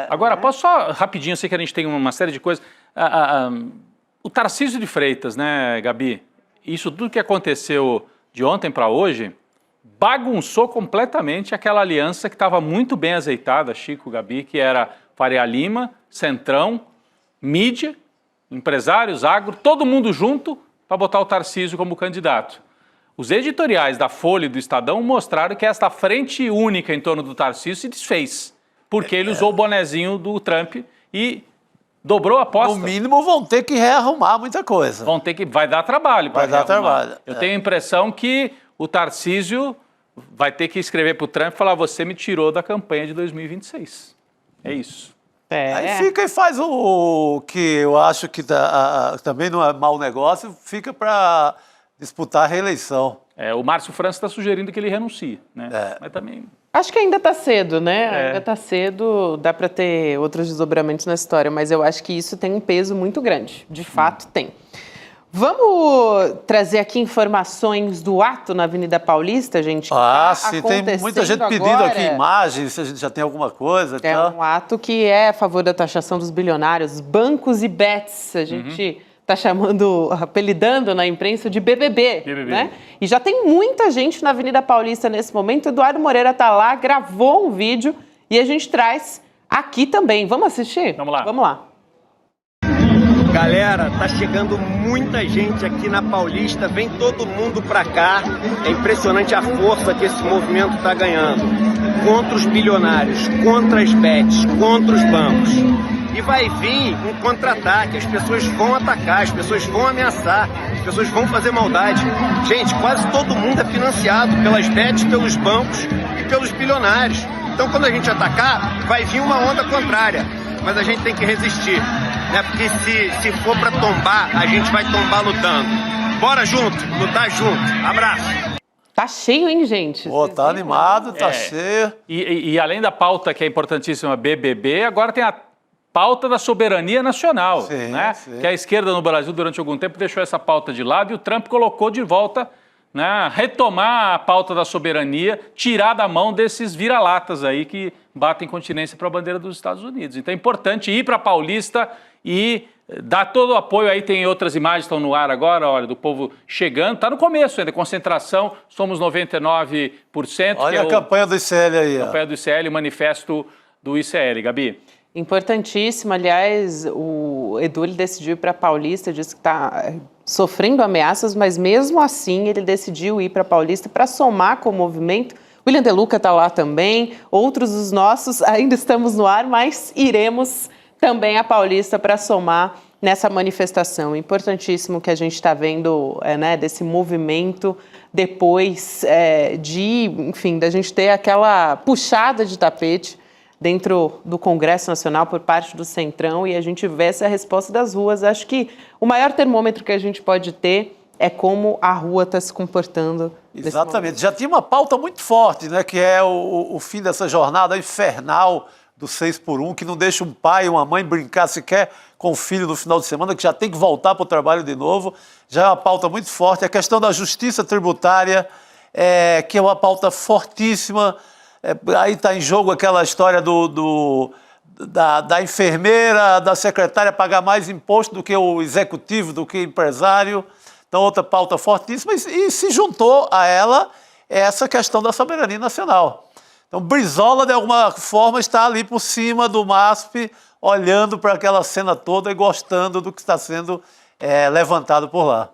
Agora, posso só, rapidinho, eu sei que a gente tem uma série de coisas. O Tarcísio de Freitas, né, Gabi? Isso tudo que aconteceu de ontem para hoje bagunçou completamente aquela aliança que estava muito bem azeitada, Chico, Gabi, que era Faria Lima, Centrão, mídia, empresários, agro, todo mundo junto para botar o Tarcísio como candidato. Os editoriais da Folha e do Estadão mostraram que esta frente única em torno do Tarcísio se desfez, porque ele usou o bonezinho do Trump e dobrou a aposta. No mínimo vão ter que rearrumar muita coisa. Vai dar trabalho para rearrumar. Trabalho. Eu tenho a impressão que o Tarcísio vai ter que escrever para o Trump e falar: você me tirou da campanha de 2026. É isso. Aí fica e faz o que eu acho que também não é mau negócio, fica para disputar a reeleição. O Márcio França está sugerindo que ele renuncie, né? Mas também... Acho que ainda está cedo, né? Ainda está cedo, dá para ter outros desdobramentos na história, mas eu acho que isso tem um peso muito grande. De fato, tem. Vamos trazer aqui informações do ato na Avenida Paulista, gente? Sim, tem muita gente pedindo aqui imagens, se a gente já tem alguma coisa. É um ato que é a favor da taxação dos bilionários, bancos e bets. A gente está apelidando na imprensa de BBB, né? E já tem muita gente na Avenida Paulista nesse momento. Eduardo Moreira está lá, gravou um vídeo e a gente traz aqui também. Vamos assistir? Vamos lá. Vamos lá. Galera, tá chegando muita gente aqui na Paulista, vem todo mundo pra cá. É impressionante a força que esse movimento tá ganhando. Contra os bilionários, contra as bets, contra os bancos. E vai vir um contra-ataque, as pessoas vão atacar, as pessoas vão ameaçar, as pessoas vão fazer maldade. Gente, quase todo mundo é financiado pelas bets, pelos bancos e pelos bilionários. Então quando a gente atacar, vai vir uma onda contrária. Mas a gente tem que resistir, né? Porque se for para tombar, a gente vai tombar lutando. Bora junto, lutar junto. Abraço. Tá cheio, hein, gente? Tá animado, tá cheio. E além da pauta que é importantíssima, BBB, agora tem a pauta da soberania nacional, né? Sim. Que a esquerda no Brasil, durante algum tempo, deixou essa pauta de lado e o Trump colocou de volta, né, retomar a pauta da soberania, tirar da mão desses vira-latas aí que batem continência para a bandeira dos Estados Unidos. Então é importante ir para a Paulista e dar todo o apoio. Aí tem outras imagens que estão no ar agora, olha, do povo chegando. Está no começo ainda, concentração, somos 99%. Olha a campanha do ICL aí. A campanha do ICL, o manifesto do ICL, Gabi. Importantíssimo, aliás, o Edu ele decidiu ir para a Paulista, disse que está sofrendo ameaças, mas mesmo assim ele decidiu ir para a Paulista para somar com o movimento. William De Luca está lá também, outros dos nossos, ainda estamos no ar, mas iremos também à Paulista para somar nessa manifestação. Importantíssimo que a gente está vendo, né, desse movimento depois da gente ter aquela puxada de tapete dentro do Congresso Nacional por parte do Centrão e a gente vê essa resposta das ruas. Acho que o maior termômetro que a gente pode ter é como a rua está se comportando. Exatamente. Já tinha uma pauta muito forte, né, que é o fim dessa jornada infernal do 6x1, que não deixa um pai e uma mãe brincar sequer com o filho no final de semana, que já tem que voltar para o trabalho de novo. Já é uma pauta muito forte. A questão da justiça tributária, que é uma pauta fortíssima. Aí está em jogo aquela história da enfermeira, da secretária pagar mais imposto do que o executivo, do que o empresário. Então, outra pauta fortíssima. E se juntou a ela essa questão da soberania nacional. Então, Brizola, de alguma forma, está ali por cima do MASP, olhando para aquela cena toda e gostando do que está sendo levantado por lá.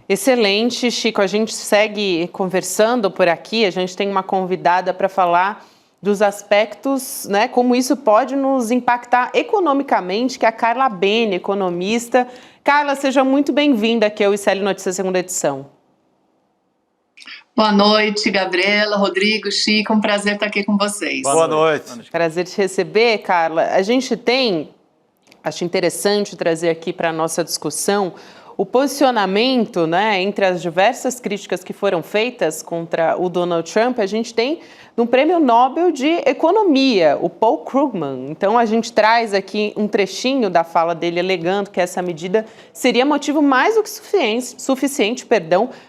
Excelente, Chico. A gente segue conversando por aqui. A gente tem uma convidada para falar dos aspectos, né, como isso pode nos impactar economicamente, que é a Carla Bene, economista. Carla, seja muito bem-vinda aqui ao ICL Notícias, segunda edição. Boa noite, Gabriela, Rodrigo, Chico. Um prazer estar aqui com vocês. Boa noite. Prazer te receber, Carla. A gente acho interessante trazer aqui para a nossa discussão o posicionamento, né, entre as diversas críticas que foram feitas contra o Donald Trump. A gente tem um prêmio Nobel de Economia, o Paul Krugman. Então, a gente traz aqui um trechinho da fala dele alegando que essa medida seria motivo mais do que suficiente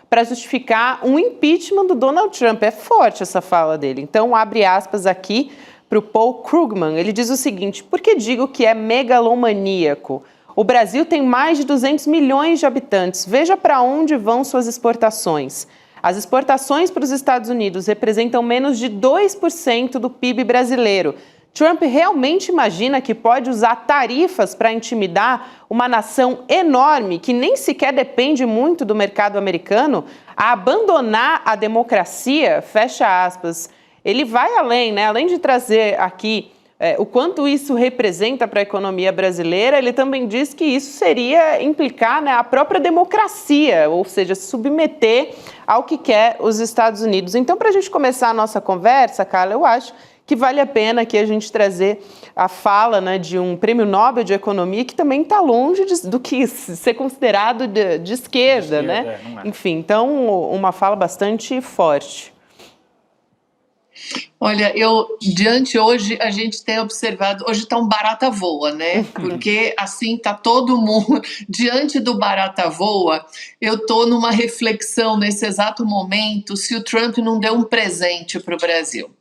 para justificar um impeachment do Donald Trump. É forte essa fala dele. Então, abre aspas aqui para o Paul Krugman. Ele diz o seguinte: por que digo que é megalomaníaco? O Brasil tem mais de 200 milhões de habitantes. Veja para onde vão suas exportações. As exportações para os Estados Unidos representam menos de 2% do PIB brasileiro. Trump realmente imagina que pode usar tarifas para intimidar uma nação enorme que nem sequer depende muito do mercado americano a abandonar a democracia? Fecha aspas. Ele vai além, né? Além de trazer aqui o quanto isso representa para a economia brasileira, ele também diz que isso seria implicar, né, a própria democracia, ou seja, se submeter ao que quer os Estados Unidos. Então, para a gente começar a nossa conversa, Carla, eu acho que vale a pena aqui a gente trazer a fala, né, de um prêmio Nobel de Economia que também está longe do que ser considerado de esquerda, né? Enfim, então, uma fala bastante forte. Olha, hoje a gente tem observado, hoje tá um barata voa, né? Porque assim tá todo mundo, diante do barata voa, eu tô numa reflexão nesse exato momento se o Trump não deu um presente para o Brasil.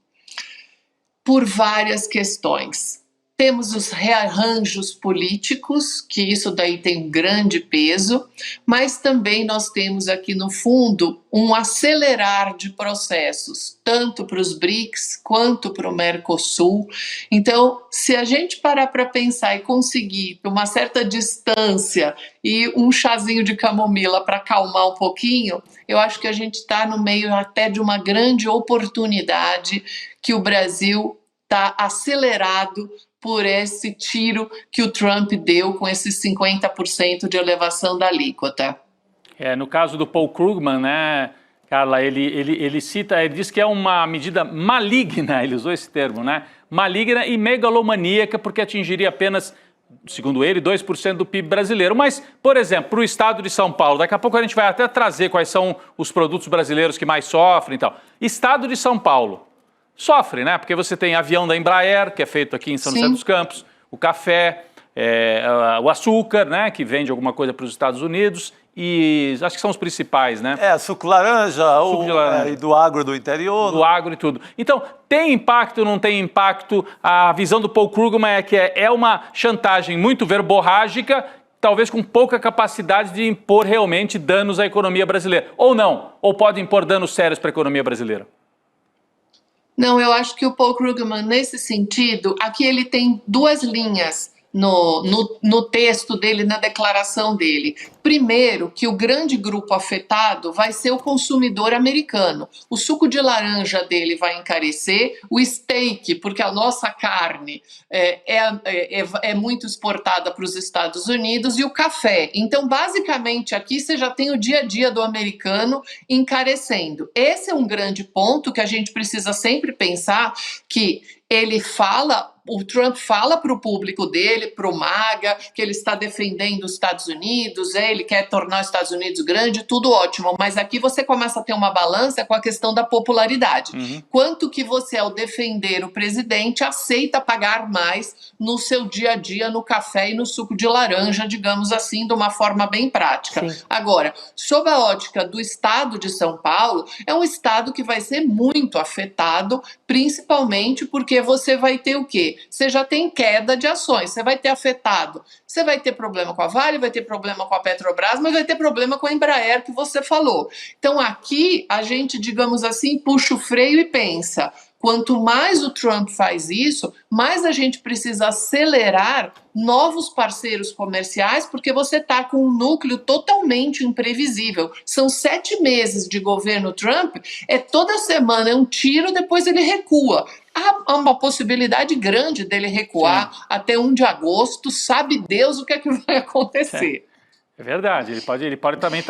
Por várias questões. Temos os rearranjos políticos, que isso daí tem um grande peso, mas também nós temos aqui no fundo um acelerar de processos, tanto para os BRICS quanto para o Mercosul. Então, se a gente parar para pensar e conseguir uma certa distância e um chazinho de camomila para acalmar um pouquinho, eu acho que a gente está no meio até de uma grande oportunidade que o Brasil está acelerado por esse tiro que o Trump deu com esses 50% de elevação da alíquota. No caso do Paul Krugman, né, Carla, ele cita, ele diz que é uma medida maligna, ele usou esse termo, né, maligna e megalomaníaca, porque atingiria apenas, segundo ele, 2% do PIB brasileiro. Mas, por exemplo, para o estado de São Paulo, daqui a pouco a gente vai até trazer quais são os produtos brasileiros que mais sofrem e tal. Estado de São Paulo. Sofre, né? Porque você tem avião da Embraer, que é feito aqui em São José dos Campos, o café, o açúcar, né? Que vende alguma coisa para os Estados Unidos, e acho que são os principais, né? Suco laranja, e do agro do interior. Do agro e tudo. Então, tem impacto, não tem impacto? A visão do Paul Krugman é que é uma chantagem muito verborrágica, talvez com pouca capacidade de impor realmente danos à economia brasileira. Ou não? Ou pode impor danos sérios para a economia brasileira? Não, eu acho que o Paul Krugman, nesse sentido, aqui ele tem duas linhas no texto dele, na declaração dele. Primeiro, que o grande grupo afetado vai ser o consumidor americano. O suco de laranja dele vai encarecer, o steak, porque a nossa carne é muito exportada para os Estados Unidos, e o café. Então, basicamente, aqui você já tem o dia a dia do americano encarecendo. Esse é um grande ponto que a gente precisa sempre pensar, que o Trump fala para o público dele, para o MAGA, que ele está defendendo os Estados Unidos, ele quer tornar os Estados Unidos grande, tudo ótimo, mas aqui você começa a ter uma balança com a questão da popularidade. Quanto que você, ao defender o presidente, aceita pagar mais no seu dia a dia, no café e no suco de laranja, digamos assim, de uma forma bem prática. Sim. Agora, sob a ótica do estado de São Paulo, é um estado que vai ser muito afetado, principalmente porque você vai ter o quê? Você já tem queda de ações, você vai ter afetado, você vai ter problema com a Vale, vai ter problema com a Petrobras, mas vai ter problema com a Embraer, que você falou. Então aqui a gente, digamos assim, puxa o freio e pensa, quanto mais o Trump faz isso, mais a gente precisa acelerar novos parceiros comerciais, porque você está com um núcleo totalmente imprevisível. São 7 meses de governo Trump, toda semana é um tiro, depois ele recua. Há uma possibilidade grande dele recuar até 1 de agosto, sabe Deus o que é que vai acontecer. É verdade, ele pode também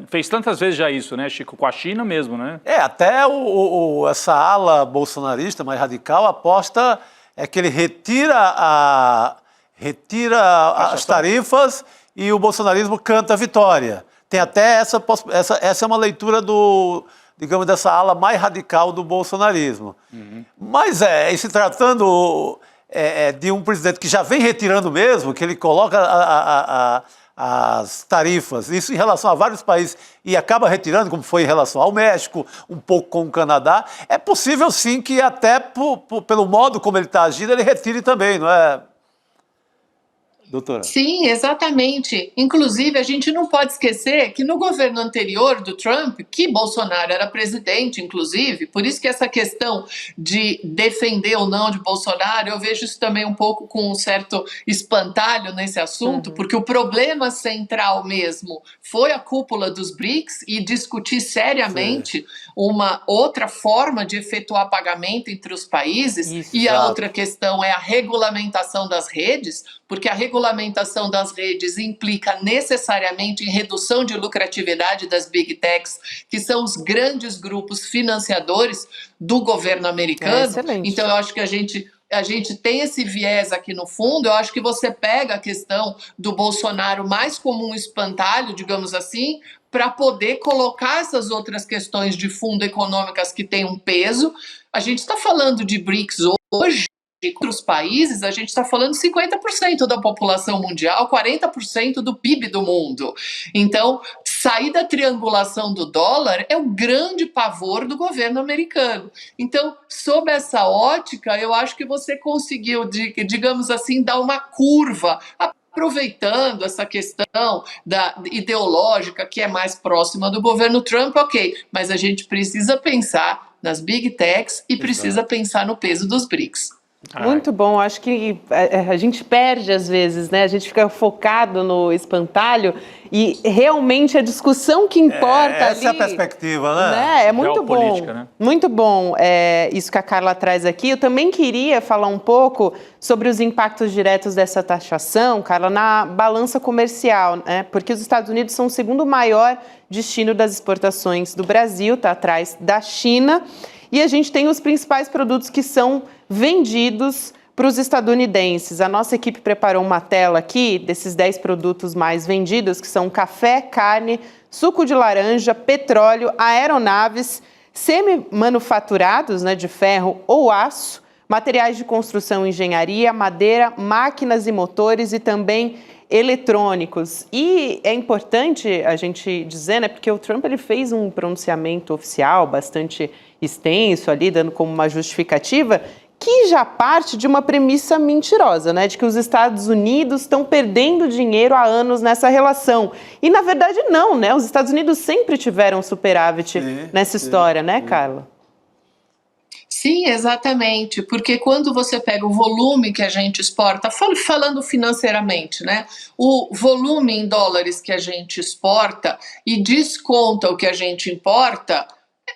fez tantas vezes já isso, né, Chico, com a China mesmo, né? Até essa ala bolsonarista mais radical aposta que ele retira as tarifas e o bolsonarismo canta a vitória. Tem até essa é uma leitura digamos, dessa ala mais radical do bolsonarismo. Mas e se tratando de um presidente que já vem retirando mesmo, que ele coloca as tarifas, isso em relação a vários países, e acaba retirando, como foi em relação ao México, um pouco com o Canadá, é possível sim que até pelo modo como ele está agindo, ele retire também, não é, doutora? Sim, exatamente. Inclusive, a gente não pode esquecer que no governo anterior do Trump, que Bolsonaro era presidente, inclusive, por isso que essa questão de defender ou não de Bolsonaro, eu vejo isso também um pouco com um certo espantalho nesse assunto, porque o problema central mesmo foi a cúpula dos BRICS e discutir seriamente uma outra forma de efetuar pagamento entre os países, e a outra questão é a regulamentação das redes, porque a regulamentação das redes implica necessariamente em redução de lucratividade das Big Techs, que são os grandes grupos financiadores do governo americano. Então eu acho que a gente tem esse viés aqui no fundo. Eu acho que você pega a questão do Bolsonaro mais como um espantalho, digamos assim, para poder colocar essas outras questões de fundo econômicas que têm um peso. A gente está falando de BRICS hoje, com outros países, a gente está falando 50% da população mundial, 40% do PIB do mundo. Então, sair da triangulação do dólar é o grande pavor do governo americano. Então, sob essa ótica, eu acho que você conseguiu, digamos assim, dar uma curva, aproveitando essa questão ideológica que é mais próxima do governo Trump, ok, mas a gente precisa pensar nas big techs e precisa pensar no peso dos BRICS. Muito bom, acho que a gente perde às vezes, né? A gente fica focado no espantalho e realmente a discussão que importa essa ali... é a perspectiva, né? É muito bom, né? muito bom isso que a Carla traz aqui. Eu também queria falar um pouco sobre os impactos diretos dessa taxação, Carla, na balança comercial, né? Porque os Estados Unidos são o segundo maior destino das exportações do Brasil, está atrás da China. E a gente tem os principais produtos que são vendidos para os estadunidenses. A nossa equipe preparou uma tela aqui desses 10 produtos mais vendidos, que são café, carne, suco de laranja, petróleo, aeronaves, semi-manufaturados, né, de ferro ou aço, materiais de construção e engenharia, madeira, máquinas e motores e também eletrônicos. E é importante a gente dizer, né, porque o Trump ele fez um pronunciamento oficial bastante extenso ali, dando como uma justificativa, que já parte de uma premissa mentirosa, né, de que os Estados Unidos estão perdendo dinheiro há anos nessa relação. E, na verdade, não, né? Os Estados Unidos sempre tiveram superávit nessa história, né, Carla? Sim, exatamente, porque quando você pega o volume que a gente exporta, falando financeiramente, né, o volume em dólares que a gente exporta e desconta o que a gente importa,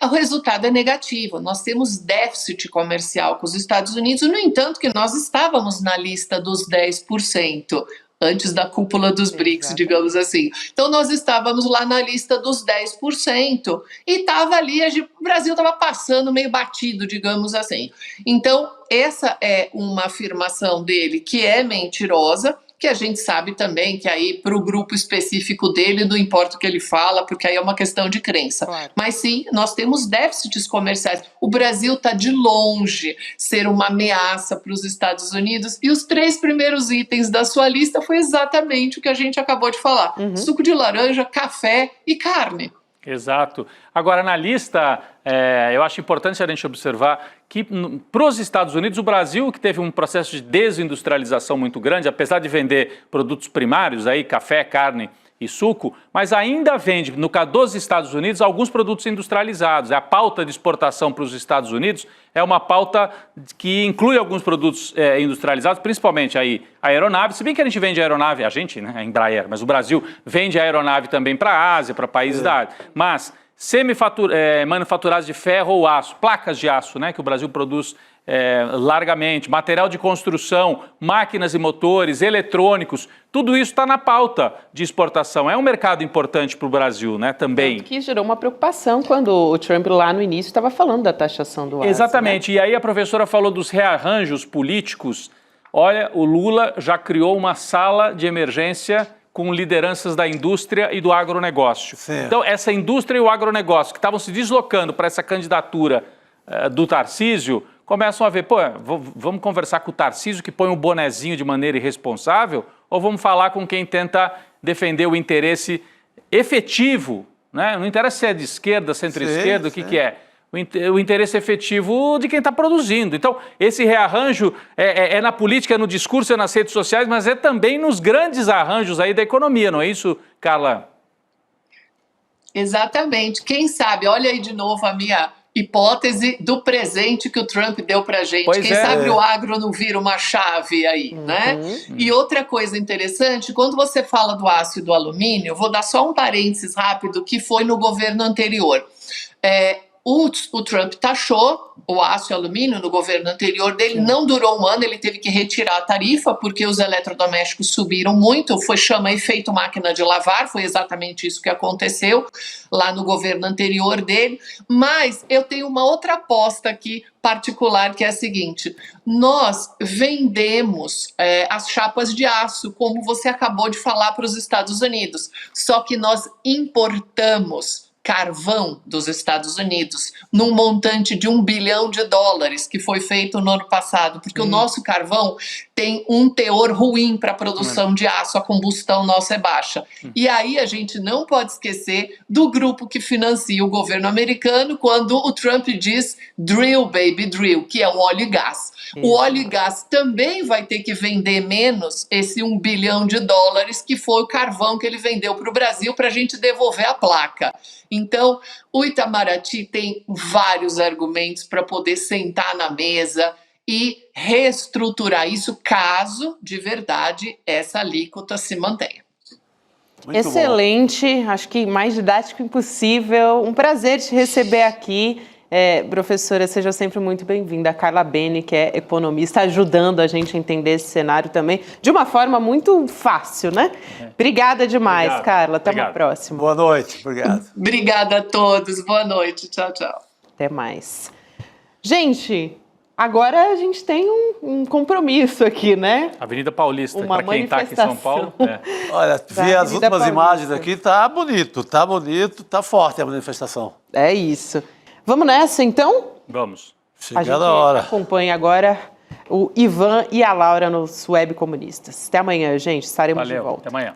o resultado é negativo. Nós temos déficit comercial com os Estados Unidos, no entanto que nós estávamos na lista dos 10%. Antes da cúpula dos BRICS, digamos assim. Então, nós estávamos lá na lista dos 10% e estava ali, o Brasil estava passando meio batido, digamos assim. Então, essa é uma afirmação dele que é mentirosa, que a gente sabe também que aí para o grupo específico dele não importa o que ele fala, porque aí é uma questão de crença. Claro. Mas sim, nós temos déficits comerciais. O Brasil está de longe ser uma ameaça para os Estados Unidos e os 3 primeiros itens da sua lista foi exatamente o que a gente acabou de falar. Suco de laranja, café e carne. Exato. Agora, na lista, eu acho importante a gente observar que para os Estados Unidos, o Brasil, que teve um processo de desindustrialização muito grande, apesar de vender produtos primários, aí, café, carne e suco, mas ainda vende, no caso dos Estados Unidos, alguns produtos industrializados. A pauta de exportação para os Estados Unidos é uma pauta que inclui alguns produtos industrializados, principalmente aí a aeronave, se bem que a gente vende aeronave, a gente, né, a Embraer, mas o Brasil vende a aeronave também para a Ásia, para países da Ásia, mas manufaturados de ferro ou aço, placas de aço, né, que o Brasil produz largamente, material de construção, máquinas e motores, eletrônicos, tudo isso está na pauta de exportação. É um mercado importante para o Brasil, né, também. Que gerou uma preocupação quando o Trump lá no início estava falando da taxação do aço. Exatamente, né? E aí a professora falou dos rearranjos políticos. Olha, o Lula já criou uma sala de emergência com lideranças da indústria e do agronegócio. Certo. Então, essa indústria e o agronegócio que estavam se deslocando para essa candidatura do Tarcísio, começam a ver, vamos conversar com o Tarcísio que põe o bonezinho de maneira irresponsável, ou vamos falar com quem tenta defender o interesse efetivo, né? Não interessa se é de esquerda, centro-esquerda, o que é. O interesse efetivo de quem está produzindo. Então, esse rearranjo é na política, é no discurso, é nas redes sociais, mas é também nos grandes arranjos aí da economia, não é isso, Carla? Exatamente. Quem sabe, olha aí de novo a minha hipótese do presente que o Trump deu para a gente. Quem sabe o agro não vira uma chave aí, né? E outra coisa interessante, quando você fala do aço e do alumínio, vou dar só um parênteses rápido, que foi no governo anterior. o Trump taxou o aço e alumínio no governo anterior dele, não durou um ano, ele teve que retirar a tarifa porque os eletrodomésticos subiram muito, chama efeito máquina de lavar, foi exatamente isso que aconteceu lá no governo anterior dele. Mas eu tenho uma outra aposta aqui particular, que é a seguinte: nós vendemos as chapas de aço, como você acabou de falar, para os Estados Unidos, só que nós importamos carvão dos Estados Unidos num montante de $1 bilhão, que foi feito no ano passado, porque o nosso carvão tem um teor ruim para a produção de aço, a combustão nossa é baixa. E aí a gente não pode esquecer do grupo que financia o governo americano quando o Trump diz drill, baby, drill, que é o óleo e gás. O óleo e gás também vai ter que vender menos esse $1 bilhão, que foi o carvão que ele vendeu para o Brasil para a gente devolver a placa. Então, o Itamaraty tem vários argumentos para poder sentar na mesa e reestruturar isso caso, de verdade, essa alíquota se mantenha. Muito excelente, bom. Acho que mais didático impossível. Um prazer te receber aqui. Professora, seja sempre muito bem-vinda. A Carla Bene, que é economista, ajudando a gente a entender esse cenário também de uma forma muito fácil, né? Obrigada demais, obrigado. Carla. Até uma próxima. Boa noite. Obrigado. Obrigada a todos. Boa noite. Tchau, tchau. Até mais. Gente, agora a gente tem um compromisso aqui, né? Avenida Paulista, para quem está aqui em São Paulo. Olha, vi as últimas imagens aqui, tá bonito, tá forte a manifestação. É isso. Vamos nessa, então? Vamos. Chegada a hora. Acompanha agora o Ivan e a Laura nos Web Comunistas. Até amanhã, gente. Estaremos de volta. Até amanhã.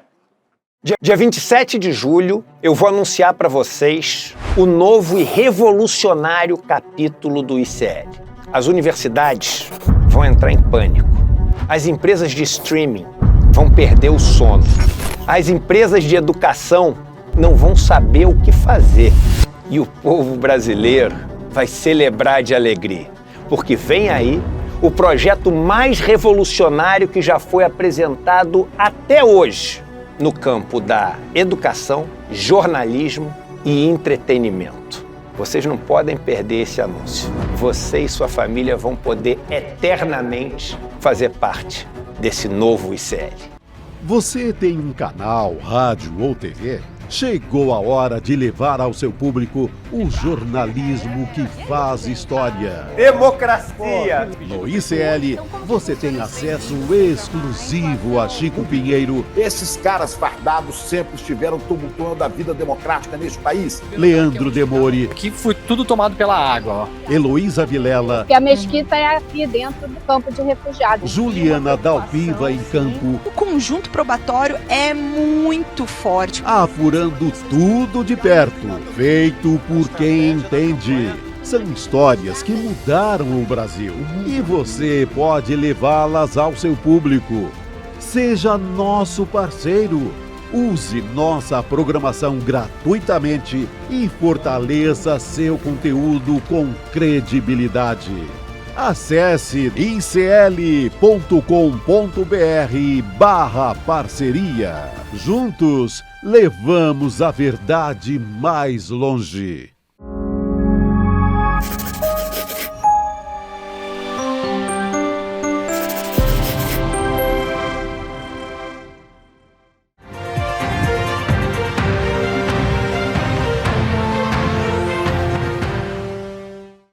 Dia 27 de julho, eu vou anunciar para vocês o novo e revolucionário capítulo do ICL. As universidades vão entrar em pânico. As empresas de streaming vão perder o sono. As empresas de educação não vão saber o que fazer. E o povo brasileiro vai celebrar de alegria, porque vem aí o projeto mais revolucionário que já foi apresentado até hoje no campo da educação, jornalismo e entretenimento. Vocês não podem perder esse anúncio. Você e sua família vão poder eternamente fazer parte desse novo ICL. Você tem um canal, rádio ou TV? Chegou a hora de levar ao seu público o jornalismo que faz história. Democracia! No ICL, você tem acesso exclusivo a Chico Pinheiro. Esses caras fardados sempre estiveram tumultuando a vida democrática neste país. Leandro Demore. Aqui foi tudo tomado pela água, ó. Heloísa Vilela. Porque a mesquita é aqui dentro do campo de refugiados. Juliana Dalpiva em campo. O conjunto probatório é muito forte. Apurando tudo de perto, feito por quem entende. São histórias que mudaram o Brasil e você pode levá-las ao seu público. Seja nosso parceiro. Use nossa programação gratuitamente e fortaleça seu conteúdo com credibilidade. Acesse icl.com.br/parceria. Juntos, levamos a verdade mais longe.